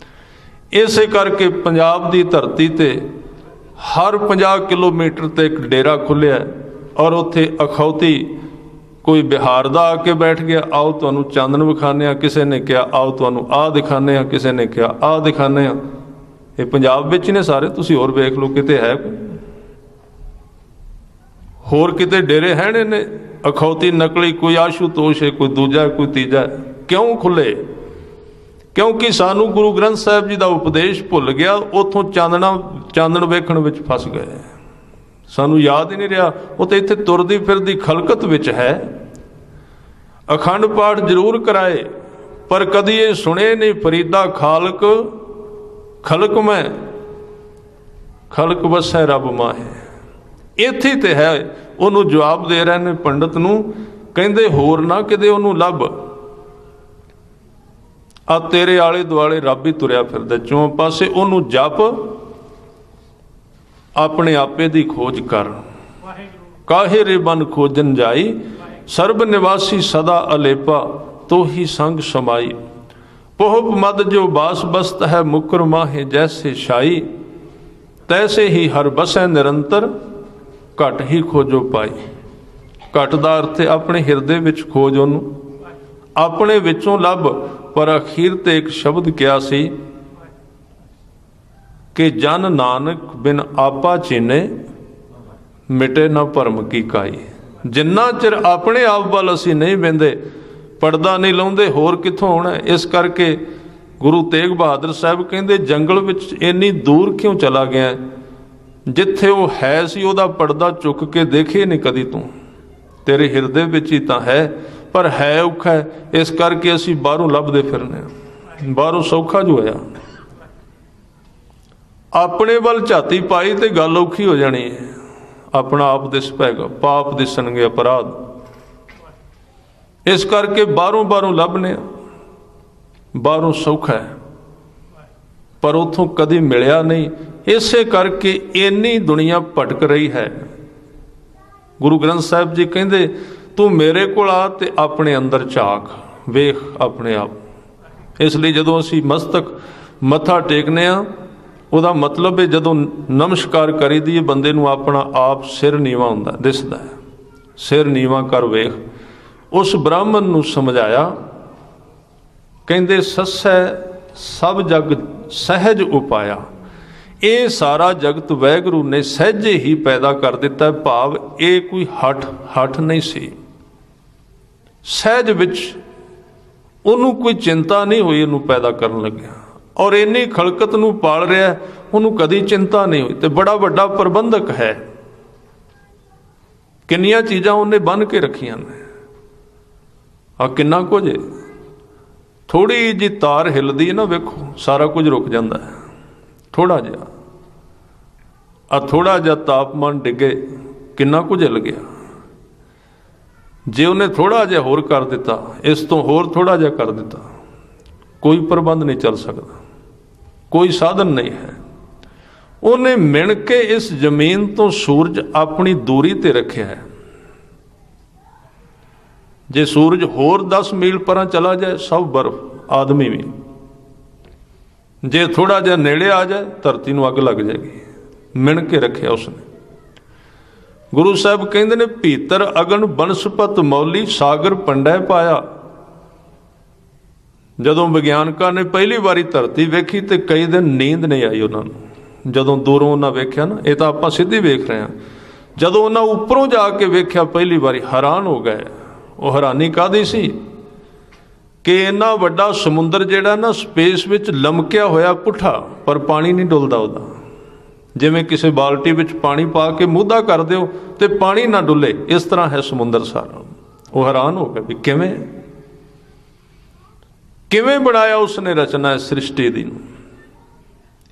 Speaker 1: ਇਸੇ ਕਰਕੇ ਪੰਜਾਬ ਦੀ ਧਰਤੀ ਤੇ ਹਰ 50 ਕਿਲੋਮੀਟਰ ਤੇ ਇੱਕ ਡੇਰਾ ਖੁੱਲਿਆ, ਔਰ ਉੱਥੇ ਅਖੌਤੀ ਕੋਈ ਬਿਹਾਰ ਦਾ ਆ ਕੇ ਬੈਠ ਗਿਆ, ਆਓ ਤੁਹਾਨੂੰ ਚਾਨਣ ਵਿਖਾਉਂਦੇ ਹਾਂ, ਕਿਸੇ ਨੇ ਕਿਹਾ ਆਓ ਤੁਹਾਨੂੰ ਆਹ ਦਿਖਾਉਂਦੇ ਹਾਂ, ਕਿਸੇ ਨੇ ਕਿਹਾ ਆਹ ਦਿਖਾਉਂਦੇ ਹਾਂ। ਇਹ ਪੰਜਾਬ ਵਿੱਚ ਹੀ ਨੇ ਸਾਰੇ, ਤੁਸੀਂ ਹੋਰ ਵੇਖ ਲਓ ਕਿਤੇ ਹੈ ਕੋਈ ਹੋਰ ਕਿਤੇ ਡੇਰੇ ਹੈ ਨੇ ਅਖੌਤੀ ਨਕਲੀ, ਕੋਈ ਆਸ਼ੂਤੋਸ਼ ਹੈ, ਕੋਈ ਦੂਜਾ, ਕੋਈ ਤੀਜਾ। ਕਿਉਂ ਖੁੱਲੇ? ਕਿਉਂਕਿ ਸਾਨੂੰ ਗੁਰੂ ਗ੍ਰੰਥ ਸਾਹਿਬ ਜੀ ਦਾ ਉਪਦੇਸ਼ ਭੁੱਲ ਗਿਆ, ਉੱਥੋਂ ਚਾਨਣ ਵੇਖਣ ਵਿੱਚ ਫਸ ਗਏ, ਸਾਨੂੰ ਯਾਦ ਹੀ ਨਹੀਂ ਰਿਹਾ। ਉਹ ਤਾਂ ਇੱਥੇ ਤੁਰਦੀ ਫਿਰਦੀ ਖਲਕਤ ਵਿੱਚ ਹੈ। ਅਖੰਡ ਪਾਠ ਜ਼ਰੂਰ ਕਰਾਏ ਪਰ ਕਦੀ ਇਹ ਸੁਣੇ ਨਹੀਂ ਫਰੀਦਾ ਖਾਲਕ ਖਲਕ ਮੈਂ, ਖਲਕ ਵਸੈ ਰੱਬ ਮਾਹੇ। ਇੱਥੇ ਤੇ ਹੈ। ਉਹਨੂੰ ਜਵਾਬ ਦੇ ਰਹੇ ਨੇ ਪੰਡਤ ਨੂੰ, ਕਹਿੰਦੇ ਹੋਰ ਨਾ ਕਿਤੇ ਉਹਨੂੰ ਲੱਭ, ਆ ਤੇਰੇ ਆਲੇ ਦੁਆਲੇ ਰੱਬ ਹੀ ਤੁਰਿਆ ਫਿਰਦਾ ਚੌਂ ਪਾਸੇ, ਉਹਨੂੰ ਜਪ, ਆਪਣੇ ਆਪੇ ਦੀ ਖੋਜ ਕਰ। ਕਾਹੇ ਰੇ ਬਨ ਖੋਜਨ ਜਾਈ, ਸਰਬ ਨਿਵਾਸੀ ਸਦਾ ਅਲੇਪਾ, ਤੋਹੀ ਸੰਗ ਸਮਾਈ। ਪੋਹਪ ਮਦ ਜੋ ਬਾਸ ਬਸਤ ਹੈ ਮੁਕਰ ਮਾਹੇ, ਜੈਸੇ ਸ਼ਾਈ ਤੈਸੇ ਹੀ ਹਰ ਬਸੈ ਨਿਰੰਤਰ, ਘਟ ਹੀ ਖੋਜੋ ਪਾਈ। ਘਟ ਦਾ ਅਰਥ ਹੈ ਆਪਣੇ ਹਿਰਦੇ ਵਿੱਚ ਖੋਜ, ਉਹਨੂੰ ਆਪਣੇ ਵਿੱਚੋਂ ਲੱਭ। ਪਰ ਅਖੀਰ ਤੇ ਇੱਕ ਸ਼ਬਦ ਕਿਹਾ ਸੀ ਕਿ ਜਨ ਨਾਨਕ ਬਿਨ ਆਪਾ ਚੀਨੇ, ਮਿਟੇ ਨਾ ਭਰਮ ਕੀ ਕਾਈ। ਜਿੰਨਾ ਚਿਰ ਆਪਣੇ ਆਪ ਵੱਲ ਅਸੀਂ ਨਹੀਂ ਬਹਿੰਦੇ, ਪਰਦਾ ਨਹੀਂ ਲਾਉਂਦੇ, ਹੋਰ ਕਿੱਥੋਂ ਆਉਣਾ। ਇਸ ਕਰਕੇ ਗੁਰੂ ਤੇਗ ਬਹਾਦਰ ਸਾਹਿਬ ਕਹਿੰਦੇ ਜੰਗਲ ਵਿੱਚ ਇੰਨੀ ਦੂਰ ਕਿਉਂ ਚਲਾ ਗਿਆ, ਜਿੱਥੇ ਉਹ ਹੈ ਸੀ ਉਹਦਾ ਪਰਦਾ ਚੁੱਕ ਕੇ ਦੇਖੇ ਨਹੀਂ ਕਦੀ ਤੂੰ, ਤੇਰੇ ਹਿਰਦੇ ਵਿੱਚ ਹੀ ਤਾਂ ਹੈ, ਪਰ ਹੈ ਔਖਾ ਹੈ। ਇਸ ਕਰਕੇ ਅਸੀਂ ਬਾਹਰੋਂ ਲੱਭਦੇ ਫਿਰਨੇ ਹਾਂ, ਬਾਹਰੋਂ ਸੌਖਾ ਜੋ ਹੋਇਆ। ਆਪਣੇ ਵੱਲ ਝਾਤੀ ਪਾਈ ਤੇ ਗੱਲ ਔਖੀ ਹੋ ਜਾਣੀ ਹੈ। ਆਪਣਾ ਆਪ ਦਿਸ ਪਏਗਾ, ਪਾਪ ਦਿਸਣਗੇ, ਅਪਰਾਧ। ਇਸ ਕਰਕੇ ਬਾਹਰੋਂ ਲੱਭਨੇ, ਬਾਹਰੋਂ ਸੌਖਾ ਹੈ ਪਰ ਉੱਥੋਂ ਕਦੀ ਮਿਲਿਆ ਨਹੀਂ। ਇਸੇ ਕਰਕੇ ਇੰਨੀ ਦੁਨੀਆ ਭਟਕ ਰਹੀ ਹੈ। ਗੁਰੂ ਗ੍ਰੰਥ ਸਾਹਿਬ ਜੀ ਕਹਿੰਦੇ ਤੂੰ ਮੇਰੇ ਕੋਲ ਆ ਤੇ ਆਪਣੇ ਅੰਦਰ ਝਾਕ, ਵੇਖ ਆਪਣੇ ਆਪ। ਇਸ ਲਈ ਜਦੋਂ ਅਸੀਂ ਮੱਥਾ ਟੇਕਨੇ ਆ, ਉਹਦਾ ਮਤਲਬ ਹੈ ਜਦੋਂ ਨਮਸਕਾਰ ਕਰੀਦੀ ਹੈ ਬੰਦੇ ਨੂੰ ਆਪਣਾ ਆਪ ਸਿਰ ਨੀਵਾਂ ਹੁੰਦਾ ਦਿਸਦਾ ਹੈ। ਸਿਰ ਨੀਵਾਂ ਕਰ ਵੇਖ। ਉਸ ਬ੍ਰਾਹਮਣ ਨੂੰ ਸਮਝਾਇਆ, ਕਹਿੰਦੇ ਸੱਸੈ ਸਭ ਜਗ ਸਹਿਜ ਉਪਾਇਆ। ਇਹ ਸਾਰਾ ਜਗਤ ਵਾਹਿਗੁਰੂ ਨੇ ਸਹਿਜੇ ਹੀ ਪੈਦਾ ਕਰ ਦਿੱਤਾ। ਭਾਵ ਇਹ ਕੋਈ ਹੱਠ ਨਹੀਂ ਸੀ, ਸਹਿਜ ਵਿੱਚ ਉਹਨੂੰ ਕੋਈ ਚਿੰਤਾ ਨਹੀਂ ਹੋਈ ਇਹਨੂੰ ਪੈਦਾ ਕਰਨ ਲੱਗਿਆ, ਔਰ ਇੰਨੀ ਖਲਕਤ ਨੂੰ ਪਾਲ ਰਿਹਾ, ਉਹਨੂੰ ਕਦੀ ਚਿੰਤਾ ਨਹੀਂ ਹੋਈ। ਤੇ ਬੜਾ ਵੱਡਾ ਪ੍ਰਬੰਧਕ ਹੈ, ਕਿੰਨੀਆਂ ਚੀਜ਼ਾਂ ਉਹਨੇ ਬੰਨ੍ਹ ਕੇ ਰੱਖੀਆਂ ਨੇ। ਆ ਕਿੰਨਾ ਕੁਝ, ਥੋੜੀ ਜਿਹੀ ਤਾਰ ਹਿੱਲਦੀ ਹੈ ਨਾ, ਵੇਖੋ ਸਾਰਾ ਕੁਝ ਰੁਕ ਜਾਂਦਾ ਹੈ। ਥੋੜਾ ਜਿਹਾ ਥੋੜਾ ਜਿਹਾ ਤਾਪਮਾਨ ਡਿੱਗੇ, ਕਿੰਨਾ ਕੁਝ ਹਿੱਲ ਗਿਆ। जे उन्हें थोड़ा जिहा होर कर दिता, इस तो होर थोड़ा जिहा कर दिता, कोई प्रबंध नहीं चल सकता, कोई साधन नहीं है। उन्हें मिण के इस जमीन तो सूरज अपनी दूरी ते रखिया है। जे सूरज होर 10 मील परां चला जाए सब बर्फ, आदमी भी। जे थोड़ा जिहा नेड़े आ जाए धरती नूं अग लग जाएगी। मिण के रखिया उसने। गुरु साहब कहते ने भीतर अगन बनस्पत मौली सागर पंडै पाया। जदों विग्यानकां ने पहली बारी धरती वेखी तो कई दिन नींद नहीं आई उन्होंने। जदों दूरों उन्हें वेख्या ना, ये तो आपां सीधी वेख रहे हैं, जदों उन्हें उपरों जाके वेख्या पहली बारी हैरान हो गए। वो हैरानी काहदी सी कि इन्ना वड्डा समुंदर जिहड़ा ना स्पेस विच लमकिया होया पुठा, पर पानी नहीं डुलदा उहदा। जिवें किसी बाल्टी विच पानी पा के मूधा कर दिओ ते पानी ना डुले, इस तरह है समुंदर सारा। वो हैरान हो गया भी किवें बनाया उसने रचना है सृष्टि दी,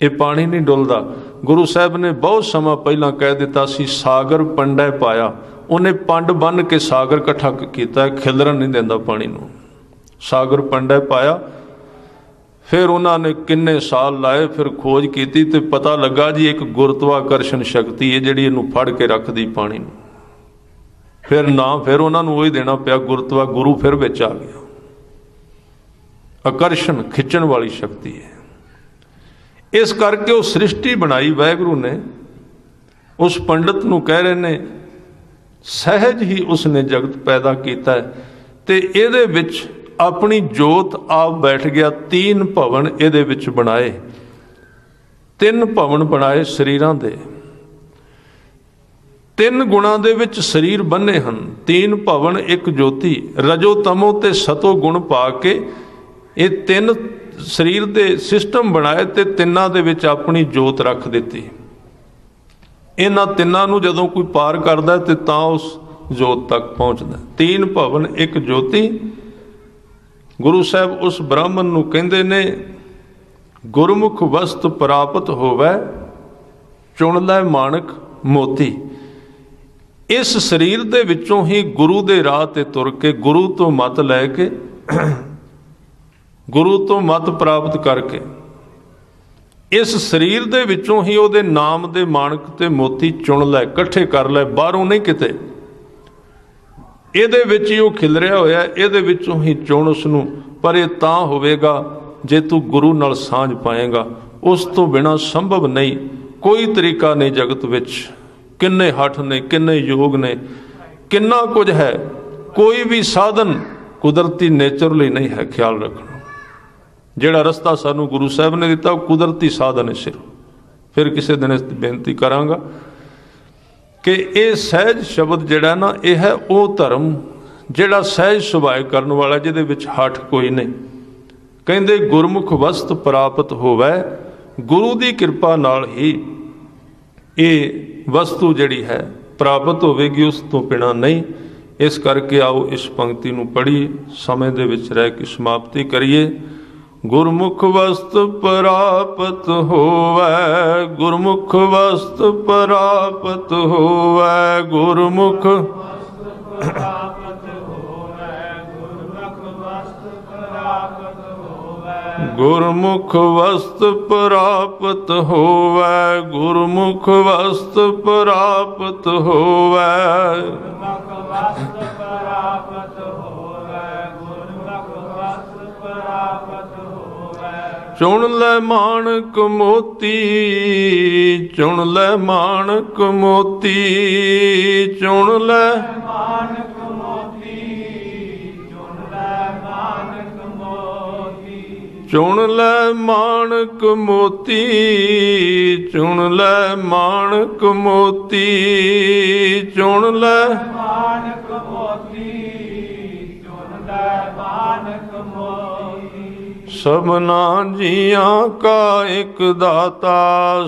Speaker 1: ये पानी नहीं डुलदा। गुरु साहब ने बहुत समा पहला कह दिता सी सागर पंडै पाया। उन्हें पंड बन के सागर इकट्ठा किया, खिलरन नहीं देंदा पानी नूं। सागर पंडै पाया। फिर उन्होंने किन्ने साल लाए, फिर खोज की तो पता लगा जी एक गुरुत्वाकर्षण शक्ति है जिहड़ी इहनूं फड़ के रखदी पानी नूं। फिर उन्होंने वही देना पिया गुरु फिर विच आ गया। आकर्षण खिंचण वाली शक्ति है। इस करके वो सृष्टि बनाई वाहिगुरू ने। उस पंडित नूं कह रहे ने सहज ही उसने जगत पैदा किया है ते इहदे विच अपनी जोत आप बैठ गया। 3 भवन इहदे विच बनाए, 3 भवन बनाए शरीरां दे। 3 गुणां दे विच शरीर बन्ने हन। 3 भवन एक ज्योति, रजो तमो ते सतो गुण पा के ये 3 शरीर दे सिस्टम बनाए ते 3 दे विच अपनी जोत रख दिती। इन्हां 3 नूं जदों कोई पार करदा ते तां उस जोत तक पहुंचदा। 3 भवन एक ज्योति। गुरु साहब उस ब्राह्मण नूं कहंदे ने गुरमुख वस्तु प्राप्त होवै चुन लै माणक मोती। इस शरीर दे विचों ही गुरु दे राह ते तुर के गुरु तो मत लैके गुरु तो मत प्राप्त करके इस शरीर दे विचों ही उहदे नाम दे माणक ते मोती चुन लै, इकट्ठे कर लै, बाहरों नहीं किते। ਇਹਦੇ ਵਿੱਚ ਹੀ ਉਹ ਖਿਲਰਿਆ ਹੋਇਆ, ਇਹਦੇ ਵਿੱਚੋਂ ਹੀ ਚੁਣ ਉਸਨੂੰ। ਪਰ ਇਹ ਤਾਂ ਹੋਵੇਗਾ ਜੇ ਤੂੰ ਗੁਰੂ ਨਾਲ ਸਾਂਝ ਪਾਏਗਾ। ਉਸ ਤੋਂ ਬਿਨਾਂ ਸੰਭਵ ਨਹੀਂ, ਕੋਈ ਤਰੀਕਾ ਨਹੀਂ ਜਗਤ ਵਿੱਚ। ਕਿੰਨੇ ਹੱਠ ਨੇ, ਕਿੰਨੇ ਯੋਗ ਨੇ, ਕਿੰਨਾ ਕੁਝ ਹੈ। ਕੋਈ ਵੀ ਸਾਧਨ ਕੁਦਰਤੀ ਨੇਚਰਲੀ ਨਹੀਂ ਹੈ। ਖਿਆਲ ਰੱਖਣਾ, ਜਿਹੜਾ ਰਸਤਾ ਸਾਨੂੰ ਗੁਰੂ ਸਾਹਿਬ ਨੇ ਦਿੱਤਾ ਉਹ ਕੁਦਰਤੀ ਸਾਧਨ ਹੈ ਸਿਰਫ। ਫਿਰ ਕਿਸੇ ਦਿਨ ਇਸ ਦੀ ਬੇਨਤੀ ਕਰਾਂਗਾ कि ये सहज शब्द जिहड़ा ना यह है वो धर्म जिहड़ा सहज सुभाए करन वाला, जिहदे विच हठ कोई नहीं। कहंदे गुरमुख वस्त प्राप्त होवै, गुरु की कृपा नाल ही ये वस्तु जिहड़ी है प्राप्त होवेगी, उस तो बिना नहीं। इस करके आओ इस पंक्ति नूं पढ़िए, समय दे विच रह के समाप्ति करिए। गुरमुख वस्त प्राप्त होवै, गुरमुख वस्त प्राप्त होवै, गुरमुख गुरमुख वस्त प्राप्त होवै, गुरमुख वस्त प्राप्त होवै। चुन लै माणक मोती, चुन लै माणक मोती, चुन लै माणक मोती, चुन लै माणक मोती, चुन लै माणक मोती, चुन लै माणक मोती, चुन लै माणक मोती, चुन लै माणक मोती। सबना जियां का एक दाता,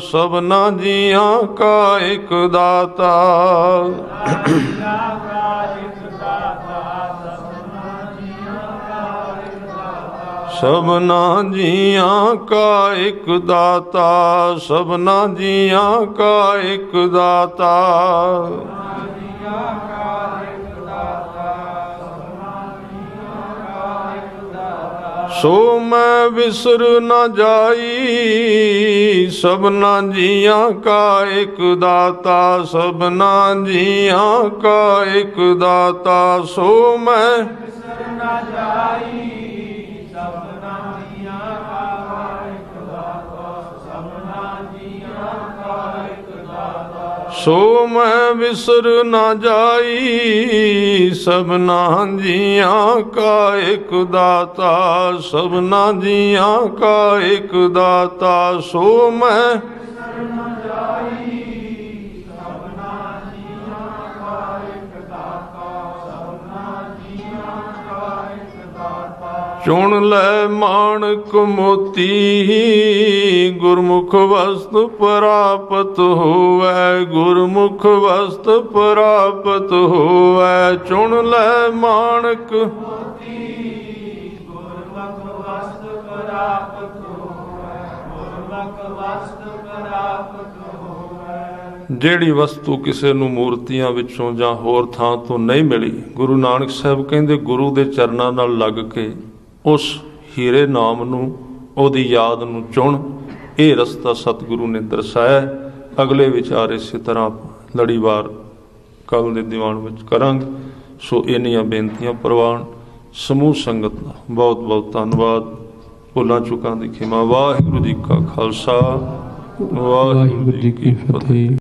Speaker 1: सबना जियां का एक दाता, सबना जियां का एक दाता, सबना जियां का एक दाता। सो मैं विसर न जाई, सबना जिया का एक दाता, सबना जिया का एक दाता। सो मैं
Speaker 2: विसर न जाई, सबना जिया का एक दाता, सबना जिया का एक दाता।
Speaker 1: सो मैं विसर न जाई, सबना जिया का एक दाता, सबना जिया का एक दाता। सो मैं
Speaker 2: विसर न जाई, सबना जिया का एक दाता, सबना जिया का एक दाता।
Speaker 1: चुन लै माणक मोती, गुरमुख वस्तु प्राप्त होवै, गुरमुख वस्तु प्राप्त होवै। चुन लै माणक
Speaker 2: मोती, गुरमुख वस्तु प्राप्त होवै, गुरमुख वस्तु प्राप्त होवै।
Speaker 1: ਜਿਹੜੀ ਵਸਤੂ ਕਿਸੇ ਨੂੰ ਮੂਰਤੀਆਂ ਵਿੱਚੋਂ ਜਾਂ ਹੋਰ ਥਾਂ ਤੋਂ ਨਹੀਂ ਮਿਲੀ, ਗੁਰੂ ਨਾਨਕ ਸਾਹਿਬ ਕਹਿੰਦੇ ਗੁਰੂ ਦੇ ਚਰਨਾਂ ਨਾਲ ਲੱਗ ਕੇ ਉਸ ਹੀਰੇ ਨਾਮ ਨੂੰ, ਉਹਦੀ ਯਾਦ ਨੂੰ ਚੁਣ। ਇਹ ਰਸਤਾ ਸਤਿਗੁਰੂ ਨੇ ਦਰਸਾਇਆ। ਅਗਲੇ ਵਿਚਾਰ ਇਸੇ ਤਰ੍ਹਾਂ ਲੜੀਵਾਰ ਕੱਲ ਦੇ ਦੀਵਾਨ ਵਿੱਚ ਕਰਾਂਗੇ। ਸੋ ਇੰਨੀਆਂ ਬੇਨਤੀਆਂ ਪ੍ਰਵਾਨ। ਸਮੂਹ ਸੰਗਤ ਦਾ ਬਹੁਤ ਬਹੁਤ ਧੰਨਵਾਦ। ਭੁੱਲਾਂ ਚੁੱਕਾਂ ਦੀ ਖਿਮਾ। ਵਾਹਿਗੁਰੂ ਜੀ ਕਾ ਖਾਲਸਾ, ਵਾਹਿਗੁਰੂ ਜੀ ਕੀ ਫਤਿਹ।